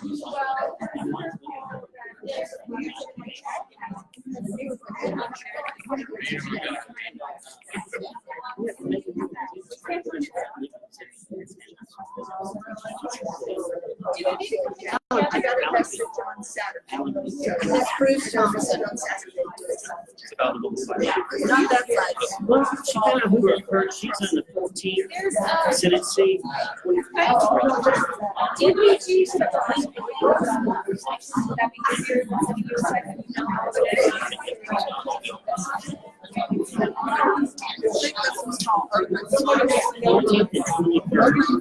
I got a message on Saturday. This Bruce Jefferson on Saturday. Not that side. Well, she kind of moved her. She's in the 14th Senate seat.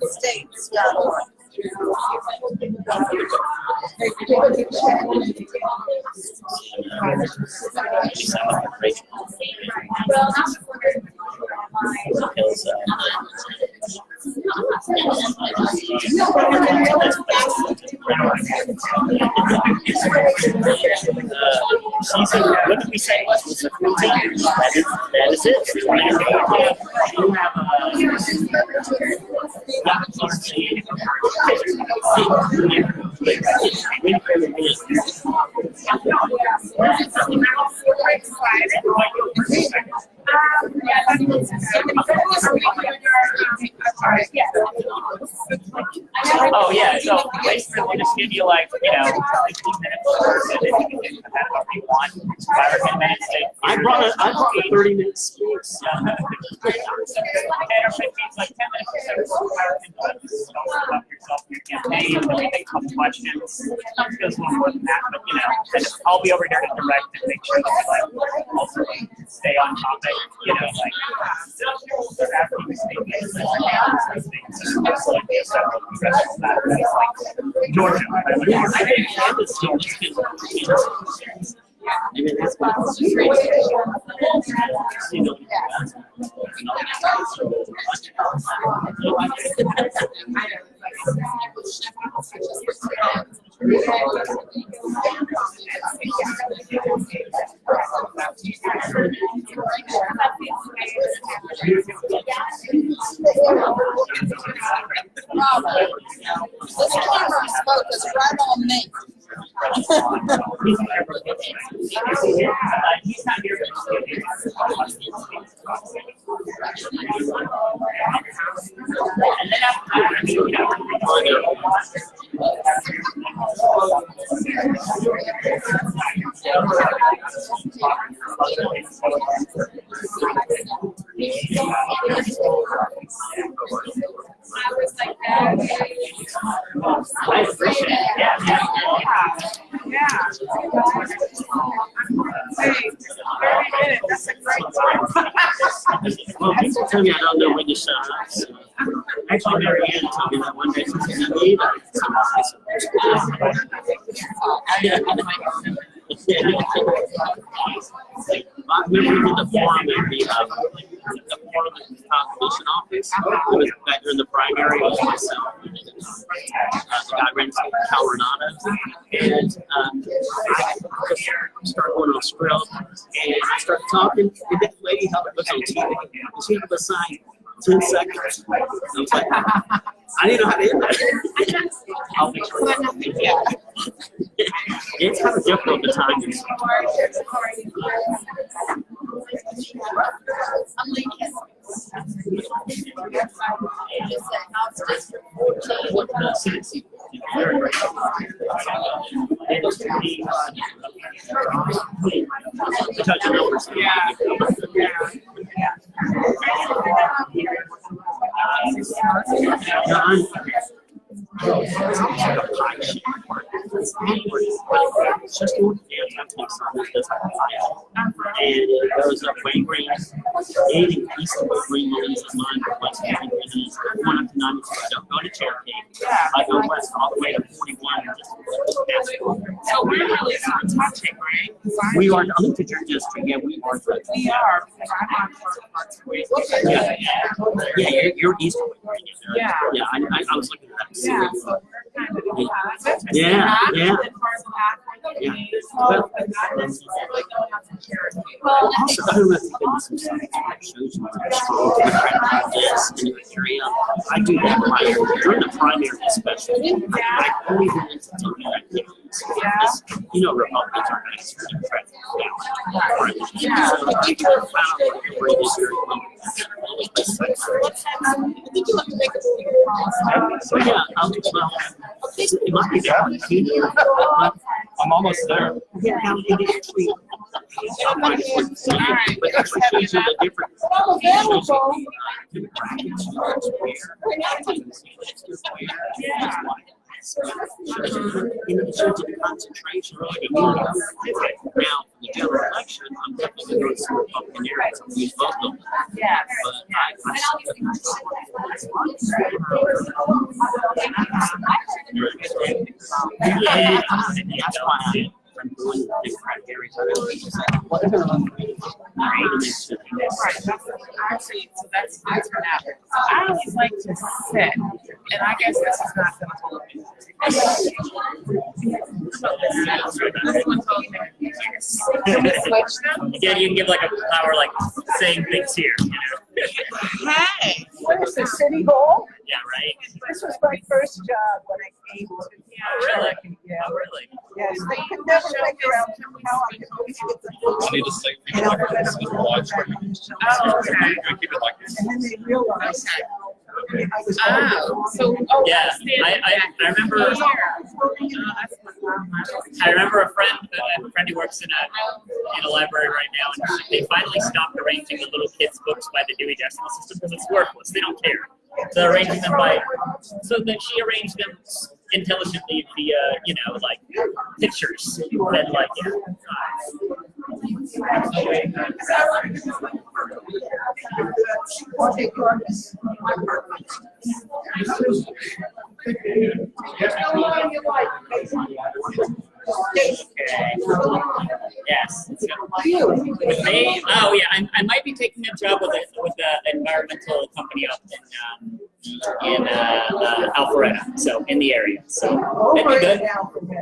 States.org. She said, what did we say? Was the 14th? That is it. Oh yeah, so basically we'll just give you like, 15 minutes so that you can get about what you want. 5 or 10 minutes. I brought a 30-minute speech. 10 or 15, like 10 minutes or so. 5 or 10 minutes. Don't talk about yourself and your campaign. Then we take a couple questions. Sometimes it goes a little more than that, but and I'll be over here to direct and make sure that we also stay on topic. After you statements, Georgia. Maybe that's This camera is focused right on me. He's not here. And then I was like that. I appreciate it. Yeah. Hey, 30 minutes, that's a great time. Well, people tell me I don't know when to shut up. So. Actually, Mary Ann told me that one day. She said, "I need I remember we did the forum at the Parliament Commission office. It was back during the primary. It was myself. The guy ran Cal Renata. And I started going on Skrill. And I started talking. And that lady held it was on TV. And she had to sign 10 seconds. I was like, I didn't know how to end that. I'll make sure. Yeah. It's kind of difficult at times. I'm Lincoln. House District 14. What the Senate seat? Very right. To touch the numbers. It's just one anti-police on this and it goes up Wayne Green, 80 east of Green Williams is mine, but West Wayne Green is going up to 92. I don't go to Cherokee. I go west all the way to 41. So we're really not touching, right? We are the Unitarian district. Yeah, we are. We are, because I'm on for 2 weeks. Yeah, you're east of Wayne. Yeah. Yeah, I was looking at that. Yeah, so we're kind of Yeah. Yeah. Well, also, I don't know if you've been to some sites where it shows you where there's strong Democratic candidates in your area. I do that in my area. During the primary, especially, I only go into Democratic candidates. Because, you know, Republicans are nice for Democratic ballots. So I think I found that the rate is very low. I think you have to make a policy. So yeah, well, it might be that. I'm almost there. Yeah, it actually. But actually shows you the different. It shows you the concentration. Now, the general election, I'm definitely going to see Republican areas and use both of them. Yes. But I yeah, that's why I'm going to different areas. Actually, so that's for now. So I always like to sit, and I guess this is not going to hold me. This one's okay. Can we switch them? Yeah, you can give like a power, like saying things here, you know. Hey. What is the city hall? Yeah, right. This was my first job when I came to. Really? Yeah. Oh, really? Yes, they could never figure out how I could always get the food. I need to save people like this in the live stream. Oh, okay. I'm gonna keep it like this. And then they realized I was. Oh, so Yeah, I remember. I remember a friend who works in a library right now, and they finally stopped arranging the little kids' books by the Dewey Decimal System because it's worthless. They don't care. So they're arranging them so that she arranged them intelligently via, you know, like pictures and like, yeah. Yes. With me, oh yeah, I might be taking a job with an environmental company up in Alpharetta, so in the area. So it'd be good.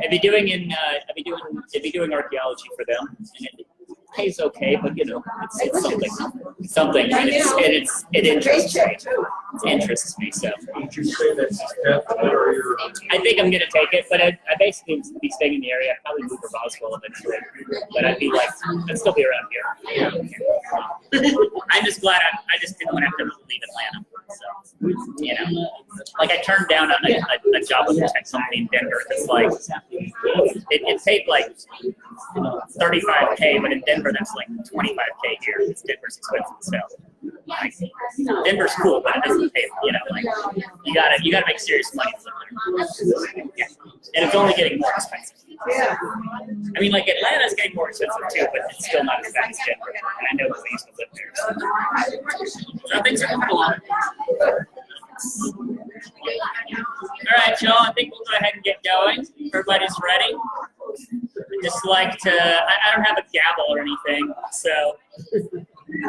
I'd be doing archaeology for them, and it pays okay, but you know, it's something, and it interests me. It interests me, so. Would you say that's definitely or I think I'm gonna take it, but I basically be staying in the area. I'd probably move to Boswell eventually, but I'd still be around here. I'm just glad I just didn't want to have to leave Atlanta. So, you know, like I turned down a job with a tech company in Denver. It's like it paid like $35K, but in Denver that's like $25K here. Because Denver's expensive, so. Like, Denver's cool, but it doesn't pay. You know, like you gotta make serious money to live there. Yeah. And it's only getting more expensive. I mean, like Atlanta's getting more expensive too, but it's still not as bad as Denver. And I know because I used to live there. So things are coming along. All right, y'all. I think we'll go ahead and get going. Everybody's ready. I just like to. I don't have a gavel or anything, so.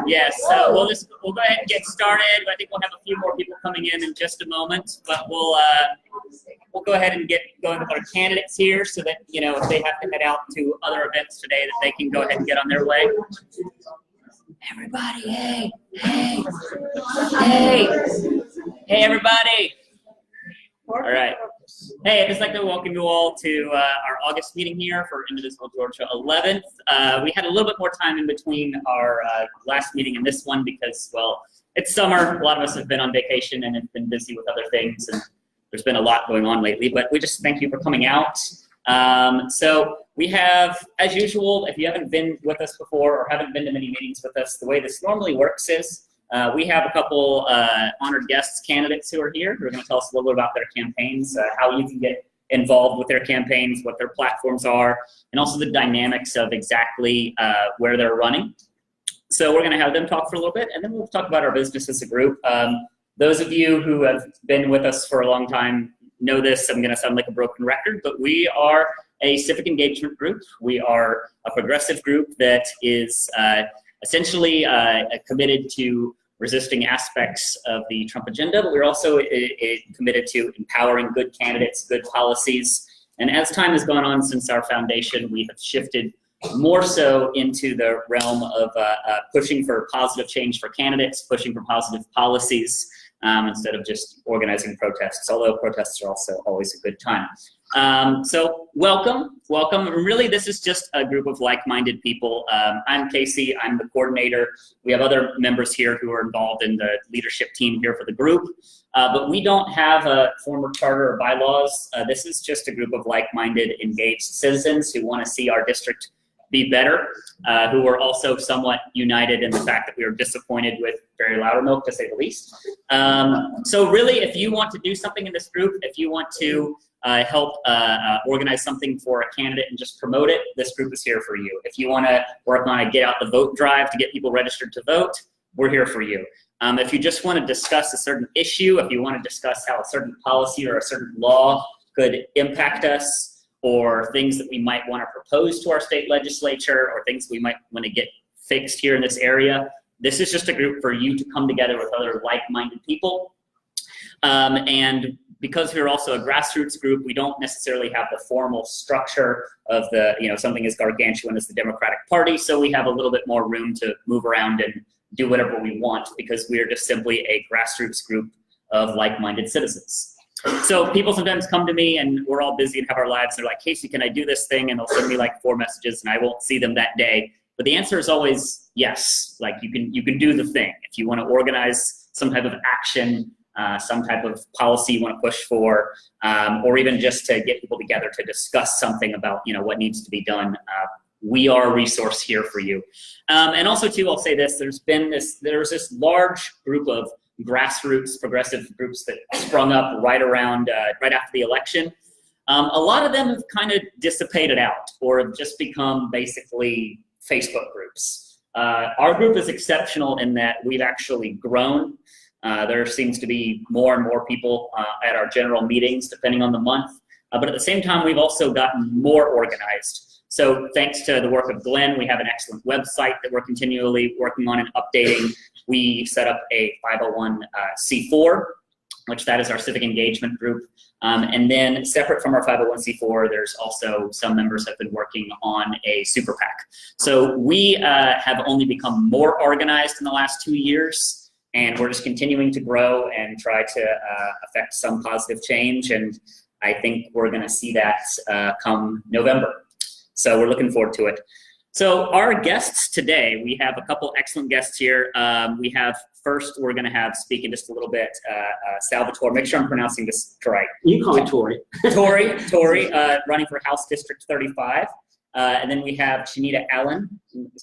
Yes, so we'll go ahead and get started. I think we'll have a few more people coming in just a moment, but we'll go ahead and get going with our candidates here, so that you know if they have to head out to other events today, that they can go ahead and get on their way. Everybody, hey, everybody. All right. Hey, I'd just like to welcome you all to our August meeting here for Indivisible Georgia 11th. We had a little bit more time in between our last meeting and this one because, well, it's summer. A lot of us have been on vacation and have been busy with other things, and there's been a lot going on lately. But we just thank you for coming out. So we have, as usual, if you haven't been with us before or haven't been to many meetings with us, the way this normally works is we have a couple honored guests, candidates who are here who are going to tell us a little bit about their campaigns, how you can get involved with their campaigns, what their platforms are, and also the dynamics of exactly where they're running. So we're going to have them talk for a little bit, and then we'll talk about our business as a group. Those of you who have been with us for a long time know this. I'm going to sound like a broken record, but we are a civic engagement group. We are a progressive group that is essentially committed to resisting aspects of the Trump agenda, but we're also committed to empowering good candidates, good policies, And as time has gone on since our foundation, we have shifted more so into the realm of pushing for positive change for candidates, pushing for positive policies, instead of just organizing protests, although protests are also always a good time. So welcome. Really, this is just a group of like-minded people. I'm Casey, I'm the coordinator. We have other members here who are involved in the leadership team here for the group, but we don't have a formal charter or bylaws. This is just a group of like-minded, engaged citizens who want to see our district be better, who are also somewhat united in the fact that we are disappointed with Barry Loudermilk, to say the least. So really, if you want to do something in this group, if you want to help organize something for a candidate and just promote it, this group is here for you. If you want to work on a get out the vote drive to get people registered to vote, we're here for you. If you just want to discuss a certain issue, if you want to discuss how a certain policy or a certain law could impact us, or things that we might want to propose to our state legislature, or things we might want to get fixed here in this area, this is just a group for you to come together with other like-minded people. And because we're also a grassroots group, we don't necessarily have the formal structure of the, something as gargantuan as the Democratic Party, so we have a little bit more room to move around and do whatever we want, because we are just simply a grassroots group of like-minded citizens. So people sometimes come to me and we're all busy and have our lives. They're like, Casey, can I do this thing? And they'll send me like 4 messages and I won't see them that day. But the answer is always yes. Like you can do the thing. If you want to organize some type of action, some type of policy you want to push for, or even just to get people together to discuss something about, what needs to be done, we are a resource here for you. And also too, I'll say this, there's this large group of grassroots progressive groups that sprung up right after the election. A lot of them have kind of dissipated out or have just become basically Facebook groups. Our group is exceptional in that we've actually grown. There seems to be more and more people at our general meetings depending on the month, but at the same time we've also gotten more organized. So thanks to the work of Glenn, we have an excellent website that we're continually working on and updating. We set up a 501c4, which that is our civic engagement group. And then separate from our 501c4, there's also some members have been working on a super PAC. So we have only become more organized in the last 2 years, and we're just continuing to grow and try to affect some positive change. And I think we're gonna see that come November. So we're looking forward to it. So our guests today, we have a couple excellent guests here. We have first, we're gonna have speak in just a little bit, Salvatore, make sure I'm pronouncing this right. You call me Tori. Tori, running for House District 35. And then we have Shanita Allen,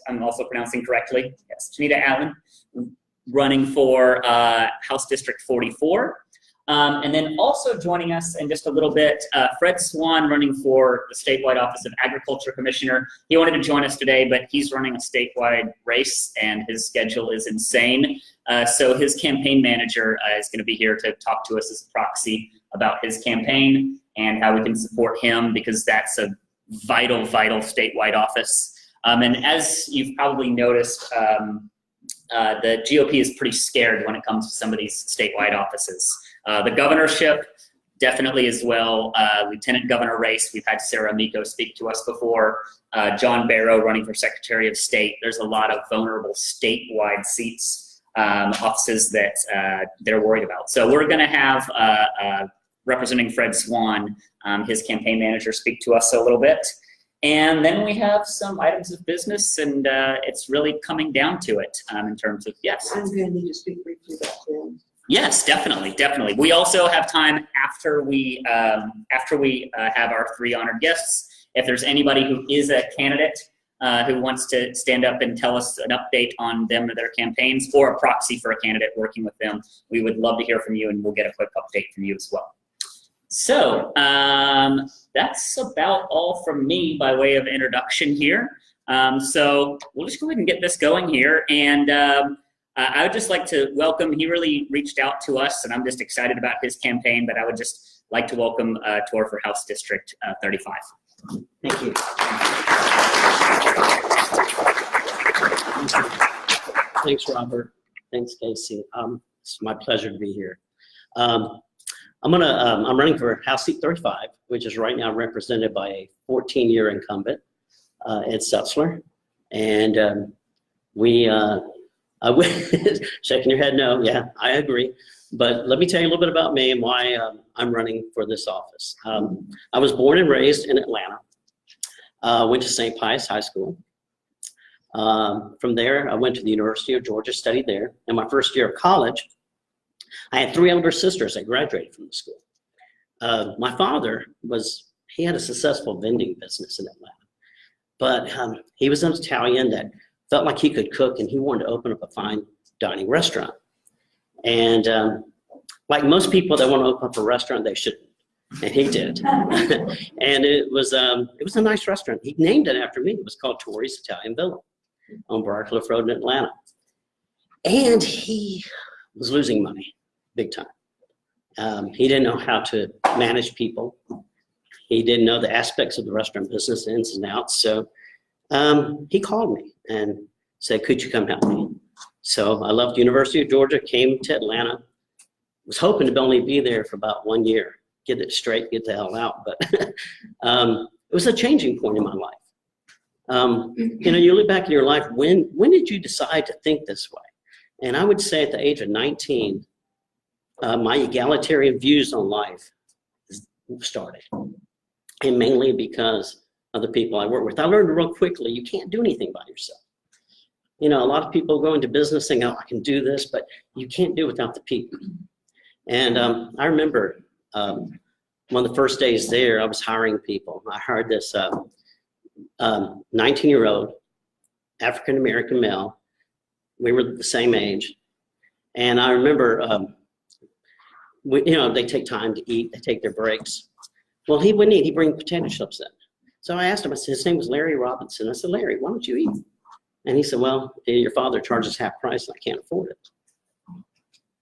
I'm also pronouncing correctly. Yes, Shanita Allen, running for House District 44. And then also joining us in just a little bit, Fred Swan, running for the statewide office of Agriculture Commissioner. He wanted to join us today, but he's running a statewide race and his schedule is insane. So his campaign manager is going to be here to talk to us as a proxy about his campaign and how we can support him, because that's a vital, vital statewide office. And as you've probably noticed, the GOP is pretty scared when it comes to some of these statewide offices. The governorship, definitely as well. Lieutenant governor race, we've had Sarah Amico speak to us before. John Barrow running for Secretary of State. There's a lot of vulnerable statewide seats, offices that they're worried about. So we're gonna have, representing Fred Swan, his campaign manager, speak to us a little bit. And then we have some items of business, and it's really coming down to it in terms of, yes. I'm going to need to speak briefly about that. Yes, definitely, definitely. We also have time after we have our 3 honored guests. If there's anybody who is a candidate who wants to stand up and tell us an update on them or their campaigns, or a proxy for a candidate working with them, we would love to hear from you, and we'll get a quick update from you as well. So that's about all from me by way of introduction here. So we'll just go ahead and get this going here. And I would just like to welcome, he really reached out to us, and I'm just excited about his campaign, but I would just like to welcome Tor for House District 35. Thank you. Thanks, Robert. Thanks, Casey. It's my pleasure to be here. I'm running for House Seat 35, which is right now represented by a 14-year incumbent, Ed Sutzler. And shaking your head no, yeah, I agree. But let me tell you a little bit about me and why I'm running for this office. I was born and raised in Atlanta. Went to St. Pius High School. From there, I went to the University of Georgia, studied there. In my first year of college, I had 3 older sisters that graduated from the school. My father he had a successful vending business in Atlanta. But he was an Italian that felt like he could cook, and he wanted to open up a fine dining restaurant. And like most people that want to open up a restaurant, they shouldn't. And he did. And it was a nice restaurant. He named it after me. It was called Tori's Italian Villa on Briarcliff Road in Atlanta. And he was losing money big time. He didn't know how to manage people. He didn't know the aspects of the restaurant business, ins and outs. So he called me and said, could you come help me? So I left the University of Georgia, came to Atlanta, was hoping to only be there for about 1 year, get it straight, get the hell out. But it was a changing point in my life. You look back in your life, when did you decide to think this way? And I would say at the age of 19, my egalitarian views on life started. And mainly because of the people I work with. I learned real quickly, you can't do anything by yourself. A lot of people go into business saying, oh, I can do this, but you can't do it without the people. And I remember one of the first days there, I was hiring people. I hired this 19-year-old African-American male. We were the same age. And I remember, they take time to eat, they take their breaks. Well, he wouldn't eat, he'd bring potato chips in. So I asked him, I said, his name was Larry Robinson. I said, Larry, why don't you eat? And he said, well, your father charges half price and I can't afford it.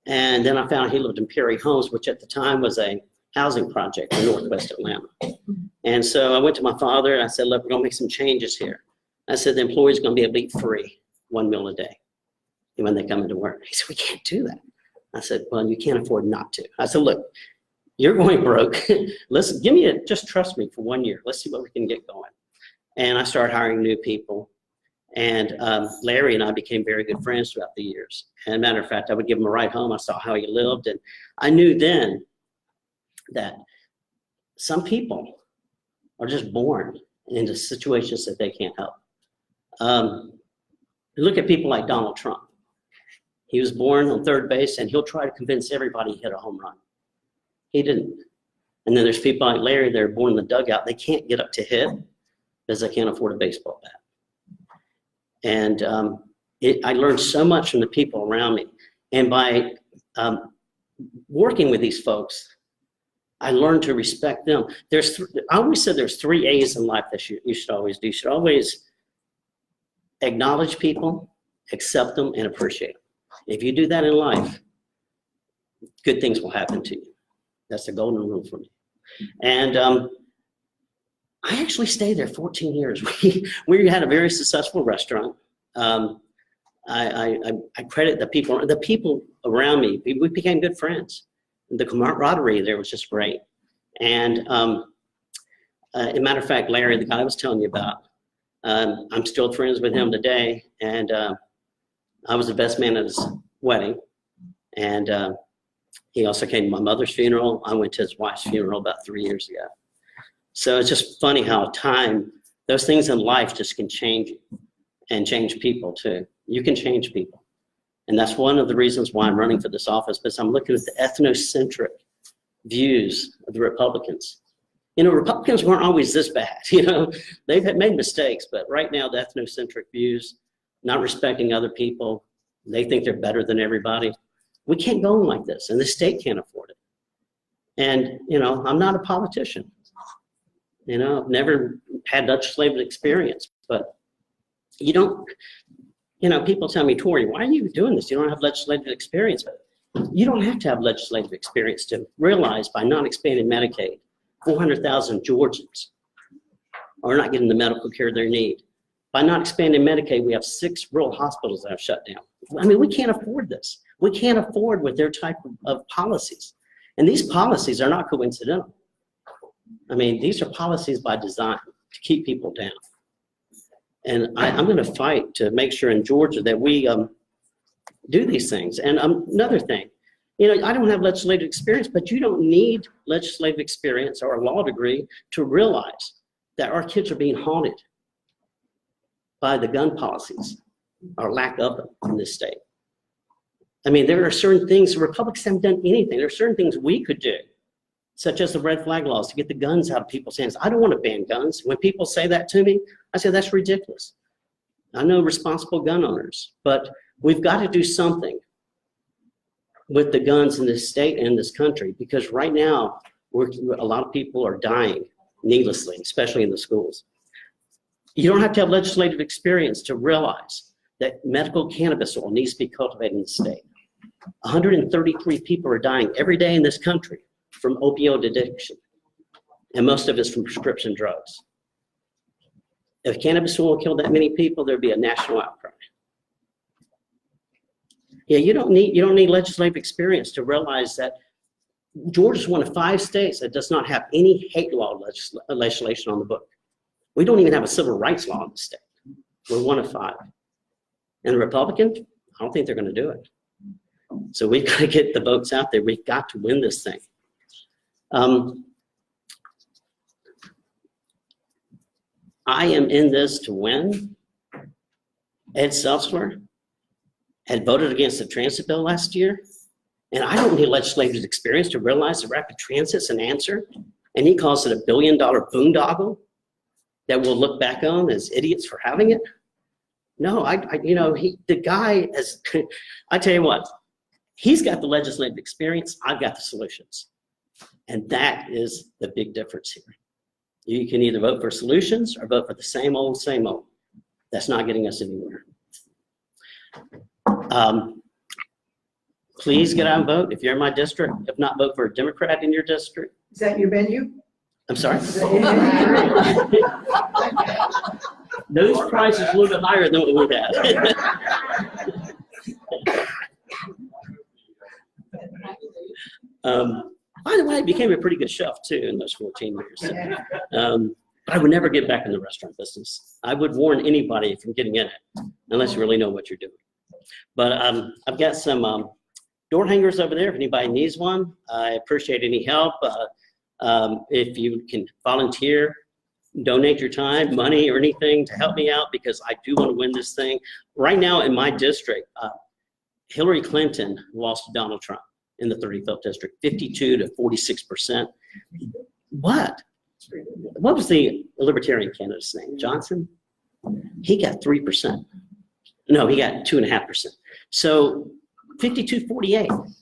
And then I found he lived in Perry Homes, which at the time was a housing project in Northwest Atlanta. And so I went to my father and I said, look, we're gonna make some changes here. I said, the employee's gonna be able to eat free 1 meal a day when they come into work. He said, we can't do that. I said, well, you can't afford not to. I said, look, you're going broke. Listen, just trust me for 1 year. Let's see what we can get going. And I started hiring new people. And Larry and I became very good friends throughout the years. And matter of fact, I would give him a ride home. I saw how he lived. And I knew then that some people are just born into situations that they can't help. Look at people like Donald Trump. He was born on third base, and he'll try to convince everybody he hit a home run. He didn't. And then there's people like Larry that are born in the dugout. They can't get up to hit because they can't afford a baseball bat. And I learned so much from the people around me. And by working with these folks, I learned to respect them. I always said there's 3 A's in life that you should always do. You should always acknowledge people, accept them, and appreciate them. If you do that in life, good things will happen to you. That's the golden rule for me. And I actually stayed there 14 years. We had a very successful restaurant. I credit the people around me. We became good friends. The camaraderie there was just great. And as a matter of fact, Larry, the guy I was telling you about, I'm still friends with him today. And I was the best man at his wedding. And he also came to my mother's funeral. I went to his wife's funeral about 3 years ago. So it's just funny how those things in life just can change you and change people too. You can change people. And that's one of the reasons why I'm running for this office, because I'm looking at the ethnocentric views of the Republicans. Republicans weren't always this bad. They've made mistakes, but right now the ethnocentric views, not respecting other people, they think they're better than everybody. We can't go on like this, and the state can't afford it. And, I'm not a politician. I've never had legislative experience, but people tell me, Tori, why are you doing this? You don't have legislative experience. You don't have to have legislative experience to realize by not expanding Medicaid, 400,000 Georgians are not getting the medical care they need. By not expanding Medicaid, we have 6 rural hospitals that have shut down. We can't afford this. We can't afford with their type of policies. And these policies are not coincidental. I mean, these are policies by design to keep people down. And I'm going to fight to make sure in Georgia that we do these things. And another thing, you know, I don't have legislative experience, but you don't need legislative experience or a law degree to realize that our kids are being haunted by the gun policies or lack of them in this state. I mean, there are certain things, Republicans haven't done anything. There are certain things we could do, such as the red flag laws to get the guns out of people's hands. I don't want to ban guns. When people say that to me, I say that's ridiculous. I know responsible gun owners, but we've got to do something with the guns in this state and this country, because right now a lot of people are dying needlessly, especially in the schools. You don't have to have legislative experience to realize that medical cannabis oil needs to be cultivated in the state. 133 people are dying every day in this country from opioid addiction, and most of it's from prescription drugs. If cannabis oil killed that many people, there'd be a national outcry. Yeah, you don't need legislative experience to realize that Georgia's one of 5 states that does not have any hate law legislation on the book. We don't even have a civil rights law in the state. We're one of 5. And the Republicans, I don't think they're going to do it. So we've got to get the votes out there. We've got to win this thing. I am in this to win. Ed Seltzler had voted against the transit bill last year, and I don't need legislative experience to realize that rapid transit's an answer, and he calls it $1 billion boondoggle that we'll look back on as idiots for having it. No, the guy has, I tell you what, he's got the legislative experience, I've got the solutions. And that is the big difference here. You can either vote for solutions or vote for the same old, same old. That's not getting us anywhere. Please get out and vote if you're in my district. If not, vote for a Democrat in your district. Is that your venue? I'm sorry? Those prices are a little bit higher than what we had. By the way, it became a pretty good chef too in those 14 years. But I would never get back in the restaurant business. I would warn anybody from getting in it unless you really know what you're doing. But I've got some door hangers over there if anybody needs one. I appreciate any help. If you can volunteer, donate your time, money, or anything to help me out, because I do want to win this thing. Right now in my district, Hillary Clinton lost to Donald Trump in the 35th district, 52 to 46%. What was the Libertarian candidate's name? Johnson? He got 3%. No, he got 2.5%. So 52-48.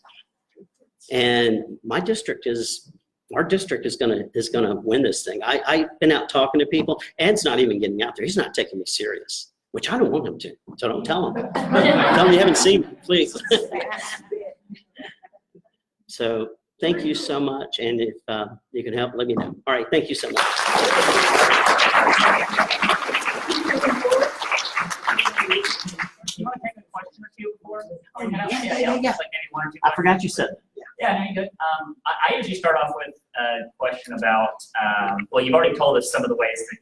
And our district is gonna win this thing. I've been out talking to people. Ed's not even getting out there. He's not taking me serious, which I don't want him to. So don't tell him. Tell him you haven't seen me, please. So thank you so much. And if you can help, let me know. All right, thank you so much. You want to take a question or two before? Yeah. I forgot you said that. Yeah, no, you're good. I usually start off with a question about, well, you've already told us some of the ways that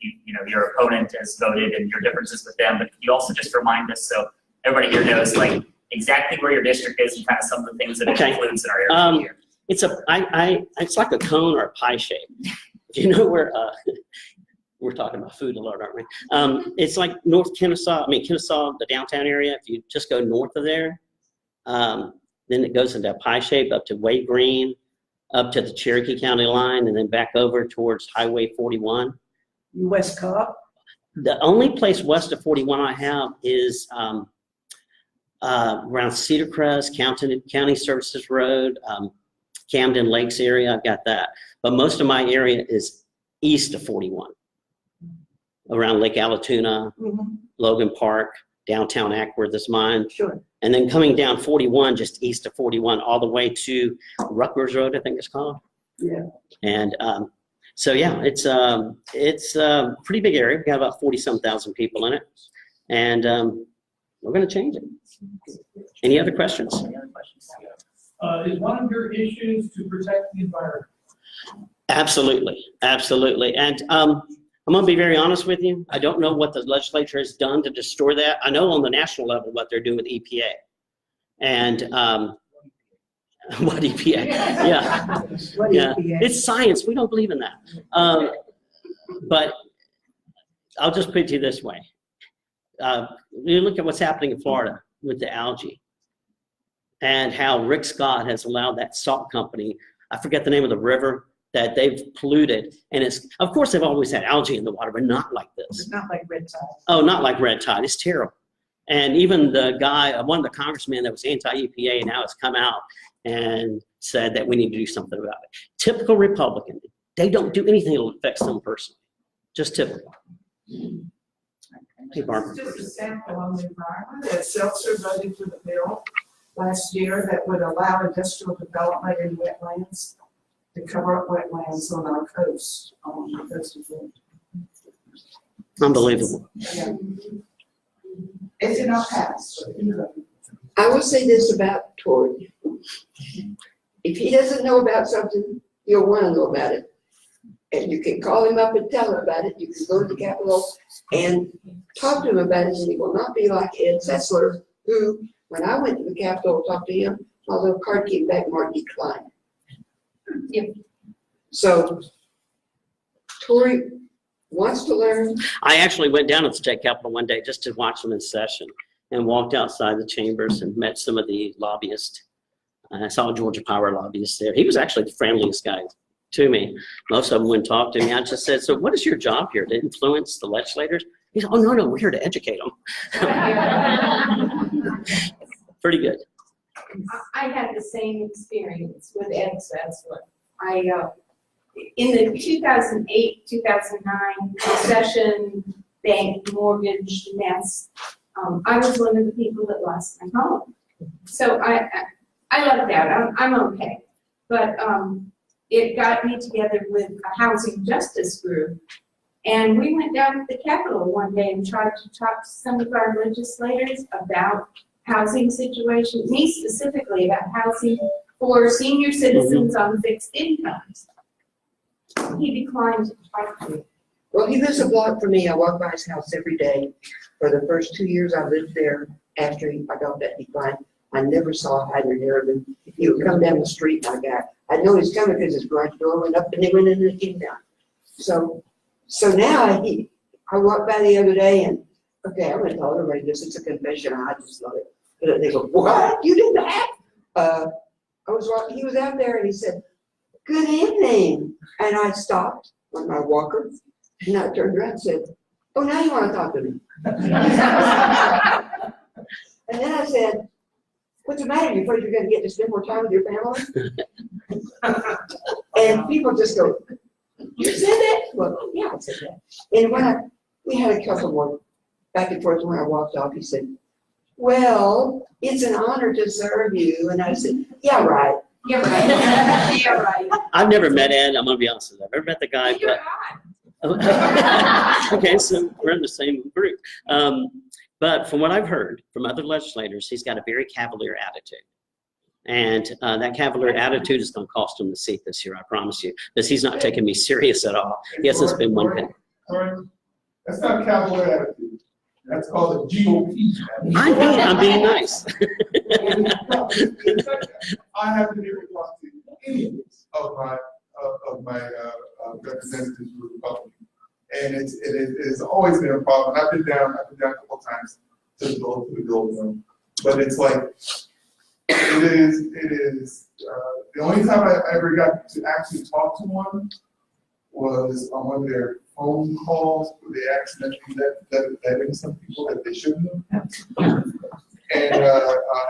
your opponent has voted and your differences with them, but could you also just remind us so everybody here knows like exactly where your district is and kind of some of the things that it includes in our area here? It's like a cone or a pie shape. You know where, we're talking about food a lot, aren't we? It's like North Kennesaw, Kennesaw, the downtown area. If you just go north of there, then it goes into a pie shape up to Way Green, up to the Cherokee County line, and then back over towards Highway 41. West Cobb? The only place west of 41 I have is around Cedar Crest, County Services Road, Camden Lakes area. I've got that. But most of my area is east of 41, around Lake Allatoona, Logan Park, downtown Ackworth is mine. Sure. And then coming down 41, just east of 41, all the way to Rutgers Road, I think it's called. Yeah. And so yeah, it's a pretty big area. We've got about 40-some thousand people in it, and we're going to change it. Any other questions? Any other questions? is one of your issues to protect the environment? Absolutely, absolutely. And I'm going to be very honest with you. I don't know what the legislature has done to destroy that. I know on the national level what they're doing with EPA. And what EPA? Yeah. Yeah. It's science. We don't believe in that. But I'll just put it to you this way. You look at what's happening in Florida with the algae and how Rick Scott has allowed that salt company, I forget the name of the river, that they've polluted. And it's, of course, they've always had algae in the water, but not like this. It's not like red tide. Oh, not like red tide. It's terrible. And even the guy, one of the congressmen that was anti-EPA now has come out and said that we need to do something about it. Typical Republican. They don't do anything that affects them personally. Just typical. Hey, Barbara. Just a sample on the environment, that Seltzer voted for the bill last year that would allow industrial development in wetlands to cover up wetlands on our coast, on the coast of Florida. Unbelievable. Yeah. It did not pass. I will say this about Tory. If he doesn't know about something, he'll want to know about it. And you can call him up and tell him about it. You can go to the Capitol and talk to him about it, and he will not be like Ed Sessler, who, when I went to the Capitol to talk to him, my little card came back marked declined. Yep. So, Tory wants to learn. I actually went down to the state capitol one day just to watch them in session and walked outside the chambers and met some of the lobbyists. I saw Georgia Power lobbyists there. He was actually the friendliest guy to me. Most of them wouldn't talk to me. I just said, so what is your job here, to influence the legislators? He said, oh, no, we're here to educate them. Pretty good. I had the same experience with Ed Sessler. In the 2008, 2009 recession, bank mortgage mess, I was one of the people that lost my home. So I lucked out. I'm okay. But it got me together with a housing justice group. And we went down to the Capitol one day and tried to talk to some of our legislators about housing situation, me specifically about housing for senior citizens on fixed incomes. He declined to talk to me. Well, he lives a block from me. I walk by his house every day. For the first 2 years I lived there, after I got that decline, I never saw a hydrant near him. He would come down the street like that. I'd know he's coming because his garage door went up and he went in and it came down. So now I walked by the other day and, okay, I'm going to tell everybody this. It's a confession. I just love it. But they go, what? You did that? He was out there and he said, good evening. And I stopped on my walker and I turned around and said, oh, now you want to talk to me. And then I said, what's the matter? You afraid you're going to get to spend more time with your family? And people just go, you said that? Well, yeah, I said that. And when we had a couple more back and forth when I walked off, he said, well, it's an honor to serve you. And I said, yeah, right. Yeah, right. Yeah, right. I've never met Ed. I'm going to be honest with you. I've never met the guy. You're But hot. okay, so we're in the same group. But from what I've heard from other legislators, he's got a very cavalier attitude. And that cavalier attitude is going to cost him the seat this year, I promise you, because he's not taking me serious at all. He hasn't spent one penny. Sorry, that's not cavalier attitude. That's called a GOP. I'm being nice. I haven't even talked to any of my representatives who are Republican, and it has always been a problem. I've been down a couple of times to go to the building room, but it's like it is. The only time I ever got to actually talk to one was on one of their phone calls where they accidentally let in some people that they shouldn't have. And I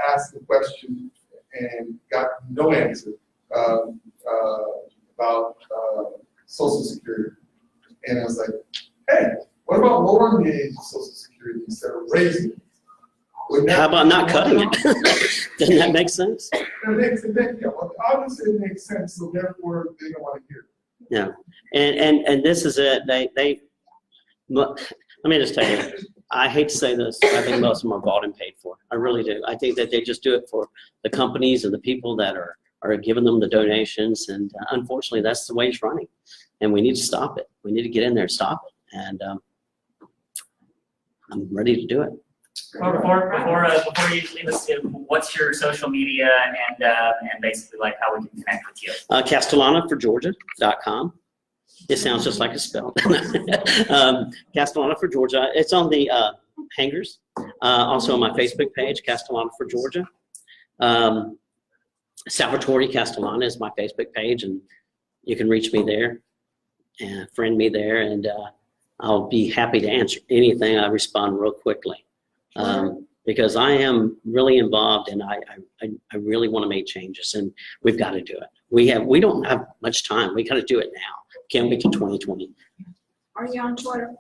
asked the question and got no answer about Social Security. And I was like, hey, what about lowering the age of Social Security instead of raising it? How about not cutting it? Doesn't that make sense? Obviously it makes sense, so therefore they don't want to hear it. Yeah, and this is it. Let me just tell you, I hate to say this, I think most of them are bought and paid for. I really do. I think that they just do it for the companies and the people that are giving them the donations. And unfortunately, that's the way it's running. And we need to stop it. We need to get in there and stop it. And I'm ready to do it. Well, before you leave us, what's your social media and basically like how we can connect with you? CastellanaforGeorgia.com. It sounds just like a spell. Castellana for Georgia. It's on the hangers. Also on my Facebook page, Castellana for Georgia. Salvatore Castellana is my Facebook page, and you can reach me there and friend me there, and I'll be happy to answer anything. I respond real quickly because I am really involved, and I really want to make changes, and we've got to do it. We don't have much time. We got to do it now. Can't wait till 2020. Are you on Twitter?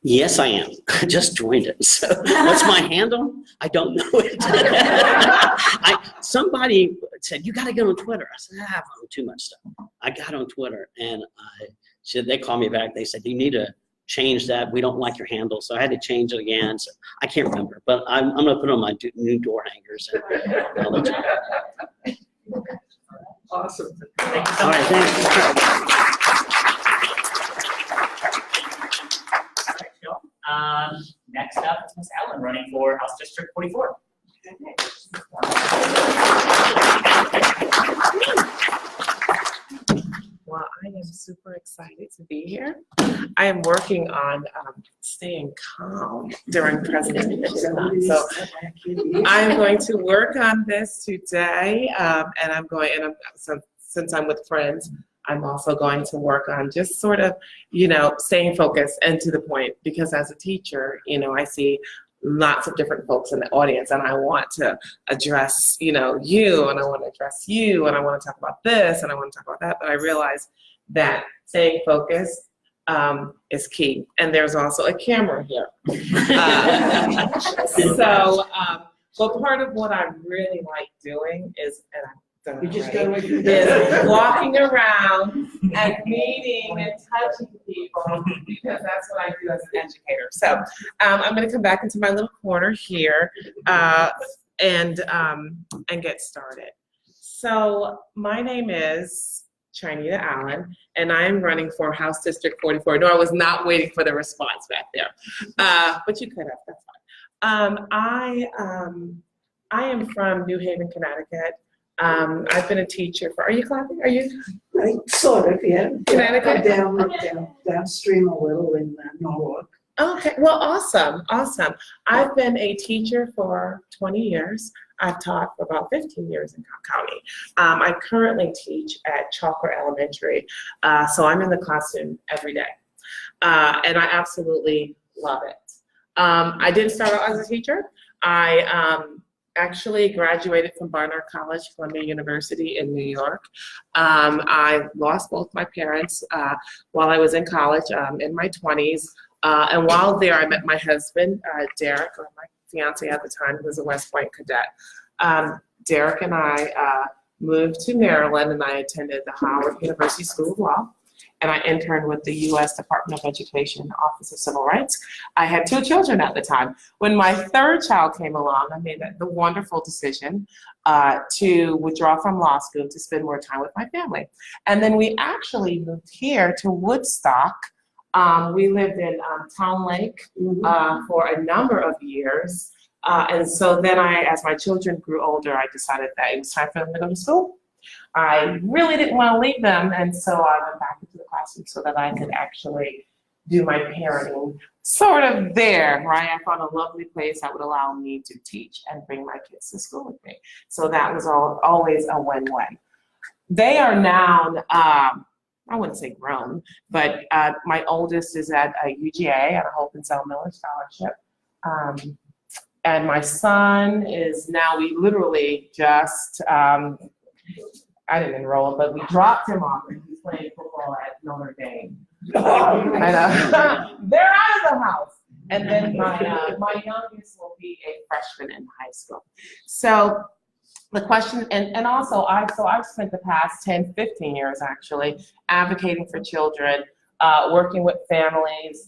Yes, I am. I just joined it. So what's my handle? I don't know it. Somebody said, you got to get on Twitter. I said, I've on too much stuff. I got on Twitter, and they called me back. They said, you need to change that. We don't like your handle. So I had to change it again. So I can't remember, but I'm going to put it on my new door hangers. And I'll let you know. Awesome. Thank you so All much. right, thanks. Next up is Ms. Ellen running for House District 44. Well, I am super excited to be here. I am working on staying calm during presentation time. So I'm going to work on this today, and since I'm with friends, I'm also going to work on just sort of, staying focused and to the point, because as a teacher, I see lots of different folks in the audience, and I want to address, you, and I want to address you, and I want to talk about this, and I want to talk about that, but I realize that staying focused is key. And there's also a camera here. But part of what I really like doing is, and I've done it already, is walking around and meeting and touching people, because that's what I do as an educator. So I'm going to come back into my little corner here and get started. So my name is Chinita Allen, and I am running for House District 44. No, I was not waiting for the response back there, but you could have. That's fine. I am from New Haven, Connecticut. I've been a teacher for. Are you clapping? Are you? Sort of, yeah. Connecticut? Downstream a little in Norwalk. Okay, well, awesome. I've been a teacher for 20 years. I've taught for about 15 years in Cobb County. I currently teach at Chalker Elementary, so I'm in the classroom every day, and I absolutely love it. I didn't start out as a teacher. I actually graduated from Barnard College, Columbia University in New York. I lost both my parents while I was in college in my 20s. And while there, I met my husband, Derek, or my fiance at the time, who was a West Point cadet. Derek and I moved to Maryland, and I attended the Howard University School of Law. And I interned with the U.S. Department of Education, Office of Civil Rights. I had 2 children at the time. When my 3rd child came along, I made the wonderful decision to withdraw from law school to spend more time with my family. And then we actually moved here to Woodstock. We lived in Town Lake for a number of years. And so then as my children grew older, I decided that it was time for them to go to school. I really didn't want to leave them, and so I went back into the classroom so that I could actually do my parenting sort of there, right? I found a lovely place that would allow me to teach and bring my kids to school with me. So that was always a win-win. They are now, I wouldn't say grown, but my oldest is at UGA at a Hope and Sell Miller Scholarship. And my son is now, we literally just, I didn't enroll him, but we dropped him off, and he's playing football at Notre Dame. They're out of the house. And then my youngest will be a freshman in high school. So the question, and also I've spent the past 10, 15 years actually advocating for children, working with families,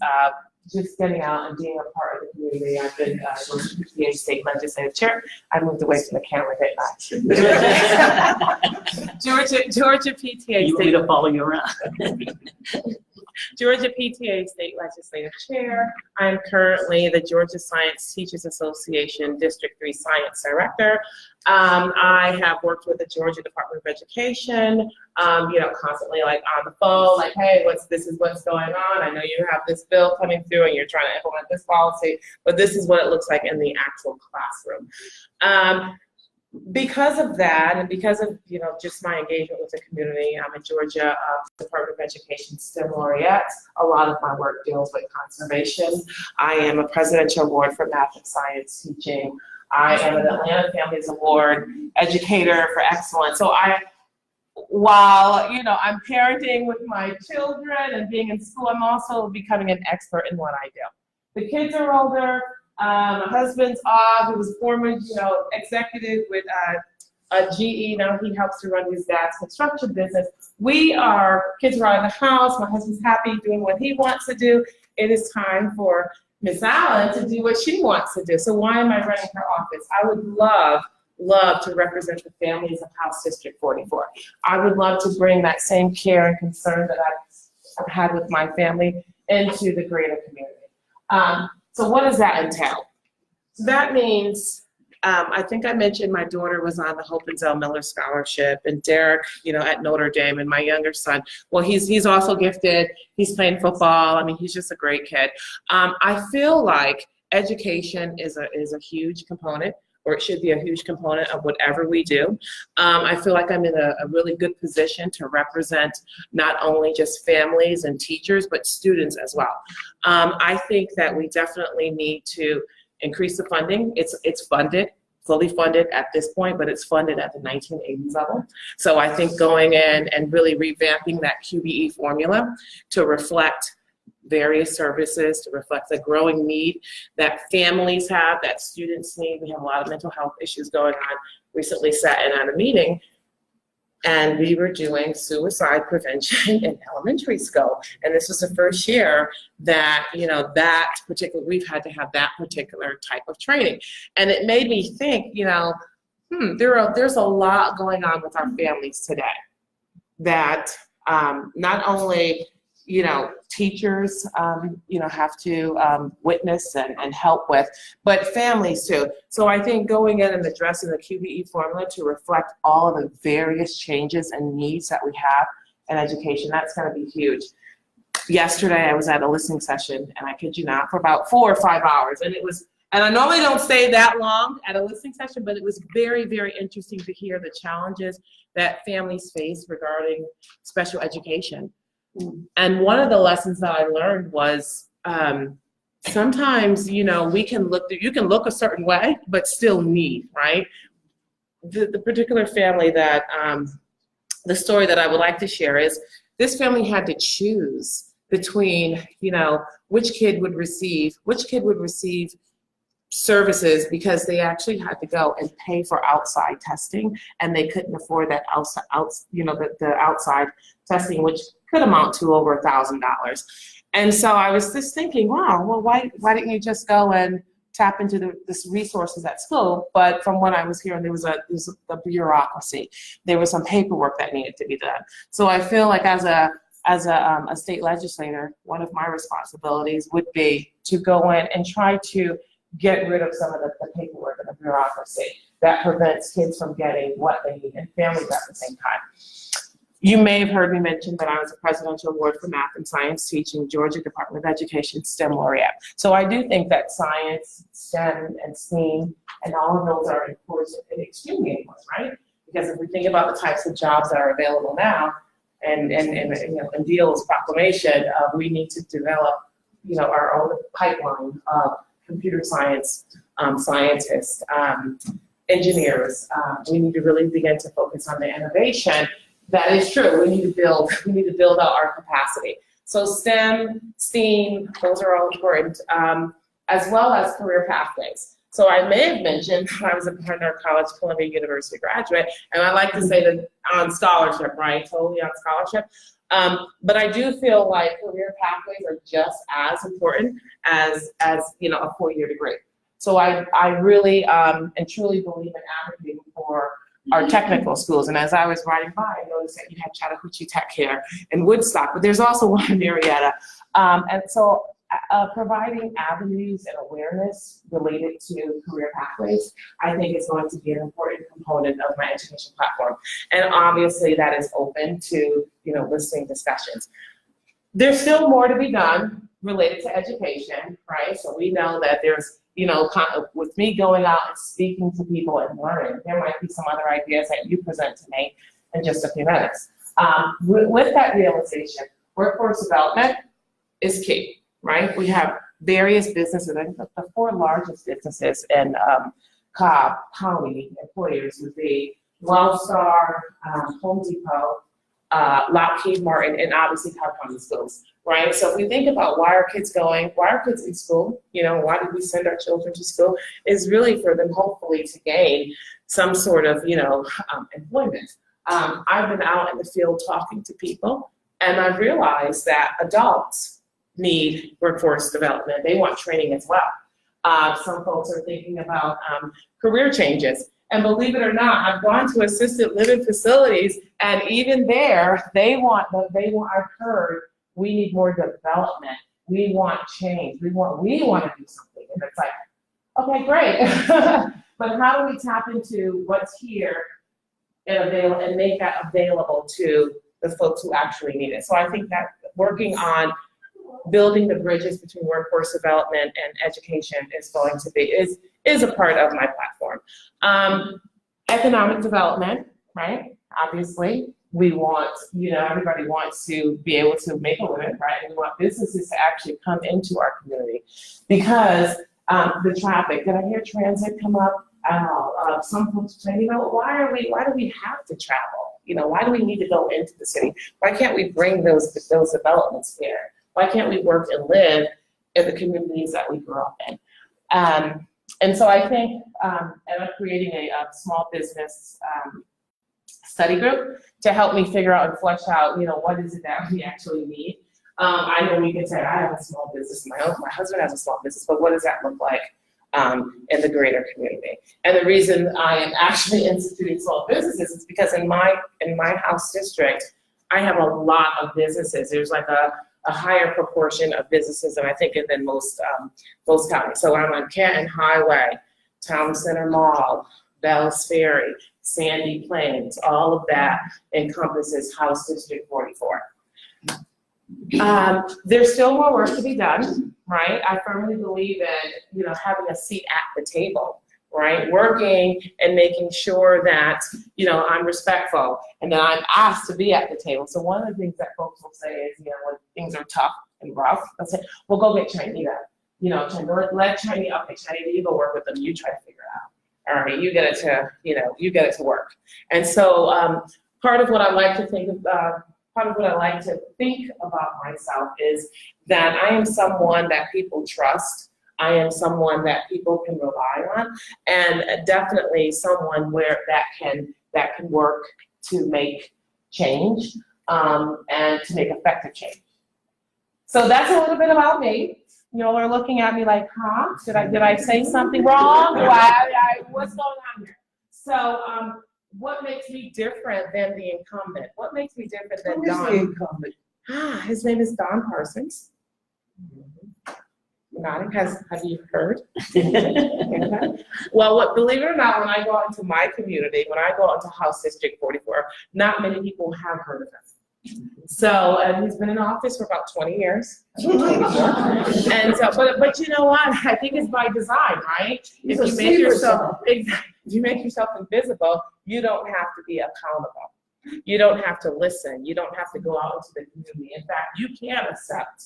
just getting out and being a part of the community. I've been PTA state legislative chair. I moved away from the camera, didn't I? Georgia PTA You want me state. to follow you around? Georgia PTA State Legislative Chair. I'm currently the Georgia Science Teachers Association District 3 Science Director. I have worked with the Georgia Department of Education, constantly like on the phone, like, hey, this is what's going on. I know you have this bill coming through and you're trying to implement this policy, but this is what it looks like in the actual classroom. Because of that, and because of just my engagement with the community, I'm a Georgia Department of Education STEM laureate. A lot of my work deals with conservation. I am a Presidential Award for Math and Science Teaching. I am an Atlanta Families Award Educator for Excellence. So while I'm parenting with my children and being in school, I'm also becoming an expert in what I do. The kids are older. My husband's off. He was a former, executive with GE. Now he helps to run his dad's construction business. Kids are out of the house. My husband's happy doing what he wants to do. It is time for Miss Allen to do what she wants to do. So why am I running her office? I would love to represent the families of House District 44. I would love to bring that same care and concern that I've had with my family into the greater community. So what does that entail? That means, I think I mentioned my daughter was on the Hope and Zell Miller Scholarship, and Derek, at Notre Dame, and my younger son, well, he's also gifted. He's playing football. I mean, he's just a great kid. I feel like education is a huge component, or it should be a huge component of whatever we do. I feel like I'm in a really good position to represent not only just families and teachers, but students as well. I think that we definitely need to increase the funding. It's funded, fully funded at this point, but it's funded at the 1980s level. So I think going in and really revamping that QBE formula to reflect various services, to reflect the growing need that families have, that students need. We have a lot of mental health issues going on. Recently sat in on a meeting and we were doing suicide prevention in elementary school. And this was the first year that, we've had to have that particular type of training. And it made me think, there's a lot going on with our families today that not only teachers, have to witness and help with, but families too. So I think going in and addressing the QBE formula to reflect all of the various changes and needs that we have in education, that's going to be huge. Yesterday, I was at a listening session, and I kid you not, for about 4 or 5 hours, and I normally don't stay that long at a listening session, but it was very, very interesting to hear the challenges that families face regarding special education. And one of the lessons that I learned was sometimes, you can look a certain way, but still need, right? The particular family that, the story that I would like to share is this family had to choose between, which kid would receive services because they actually had to go and pay for outside testing, and they couldn't afford that the outside testing, which could amount to over $1,000. And so I was just thinking, wow, well, why didn't you just go and tap into the resources at school? But from what I was hearing, there was a bureaucracy. There was some paperwork that needed to be done. So I feel like as a state legislator, one of my responsibilities would be to go in and try to get rid of some of the paperwork and the bureaucracy that prevents kids from getting what they need and families at the same time. You may have heard me mention that I was a Presidential Award for Math and Science Teaching, Georgia Department of Education STEM laureate. So I do think that science, STEM, and STEAM, and all of those are important and extremely important, right? Because if we think about the types of jobs that are available now, and Deal's proclamation, we need to develop, our own pipeline of computer science scientists, engineers. We need to really begin to focus on the innovation. That is true. We need to build out our capacity. So STEM, STEAM, those are all important, as well as career pathways. So I may have mentioned I was a Barnard College Columbia University graduate, and I like to say that on scholarship, right? Totally on scholarship. But I do feel like career pathways are just as important as you know, a 4-year degree. So I really and truly believe in advocating for our technical schools. And as I was riding by, I noticed that you had Chattahoochee Tech here in Woodstock, but there's also one in Marietta. And so providing avenues and awareness related to career pathways, I think is going to be an important component of my education platform. And obviously that is open to, you know, listening discussions. There's still more to be done related to education, right? So we know that there's, you know, with me going out and speaking to people and learning, there might be some other ideas that you present to me in just a few minutes. With that realization, workforce development is key, right? We have various businesses. I think the 4 largest businesses in Cobb County employers would be Wellstar, Home Depot, Lockheed Martin, and obviously Cobb County Schools, right? So if we think about why are kids in school, you know, why did we send our children to school, is really for them hopefully to gain some sort of, you know, employment. I've been out in the field talking to people, and I've realized that adults need workforce development. They want training as well. Some folks are thinking about career changes. And believe it or not, I've gone to assisted living facilities, and even there, I've heard, we need more development. We want change. We want to do something. And it's like, okay, great. But how do we tap into what's here and make that available to the folks who actually need it? So I think that working on building the bridges between workforce development and education is going to be, is a part of my platform. Economic development, right? Obviously, we want, you know, everybody wants to be able to make a living, right? And we want businesses to actually come into our community because the traffic. Did I hear transit come up? Some folks say, you know, why do we have to travel? You know, why do we need to go into the city? Why can't we bring those developments here? Why can't we work and live in the communities that we grew up in? And so I think I'm creating a small business study group to help me figure out and flesh out, you know, what is it that we actually need. I know we can say, I have a small business, my husband has a small business, but what does that look like in the greater community? And the reason I am actually instituting small businesses is because in my house district, I have a lot of businesses. There's like a higher proportion of businesses than I think than most counties. So I'm on Canton Highway, Town Center Mall, Bells Ferry, Sandy Plains, all of that encompasses House District 44. There's still more work to be done, right? I firmly believe in, you know, having a seat at the table, right? Working and making sure that, you know, I'm respectful and that I'm asked to be at the table. So one of the things that folks will say is, you know, when things are tough and rough, they'll say, well, go get Chinita. You know, let Chinita, okay, Chinita, you go work with them, you try to figure it out. All right, you get it to work. And so part of what I like to think about myself is that I am someone that people trust. I am someone that people can rely on, and definitely someone where that can work to make change and to make effective change. So that's a little bit about me. You know, they're looking at me like, huh? Did I say something wrong? What's going on here? So what makes me different than the incumbent? What makes me different than Don? Who is the incumbent? His name is Don Parsons. Nodding. Have you heard? Well, believe it or not, when I go out into my community, when I go out into House District 44, not many people have heard of him. So he's been in office for about 20 years. And so, but you know what? I think it's by design, right? If you make yourself invisible, you don't have to be accountable. You don't have to listen. You don't have to go out into the community. In fact, you can accept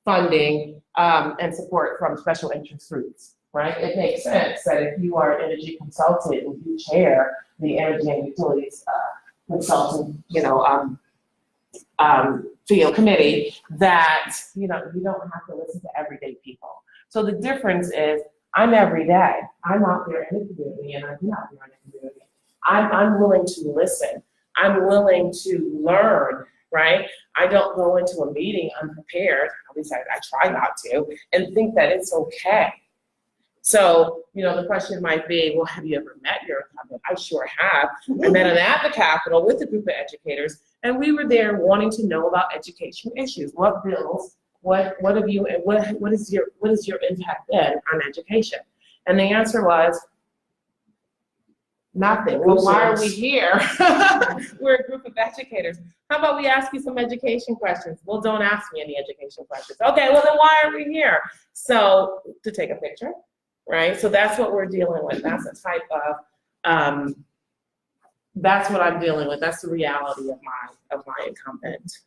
funding and support from special interest groups, right? It makes sense that if you are an energy consultant and you chair the Energy and Utilities Consultant, field committee, that you don't have to listen to everyday people. So the difference is I'm every day. I'm out there in the community, and I'm out there in the community. I'm willing to listen. I'm willing to learn right? I don't go into a meeting unprepared, at least I try not to, and think that it's okay. So, the question might be, well, have you ever met your incumbent? I sure have. I met him at the Capitol with a group of educators, and we were there wanting to know about education issues. What bills, what have you, what is your impact been on education? And the answer was, nothing. Well, why are we here? We're a group of educators. How about we ask you some education questions? Well, don't ask me any education questions. Okay, well then why are we here? So, to take a picture, right? So that's what we're dealing with. That's a type of, that's what I'm dealing with. That's the reality of my incumbent.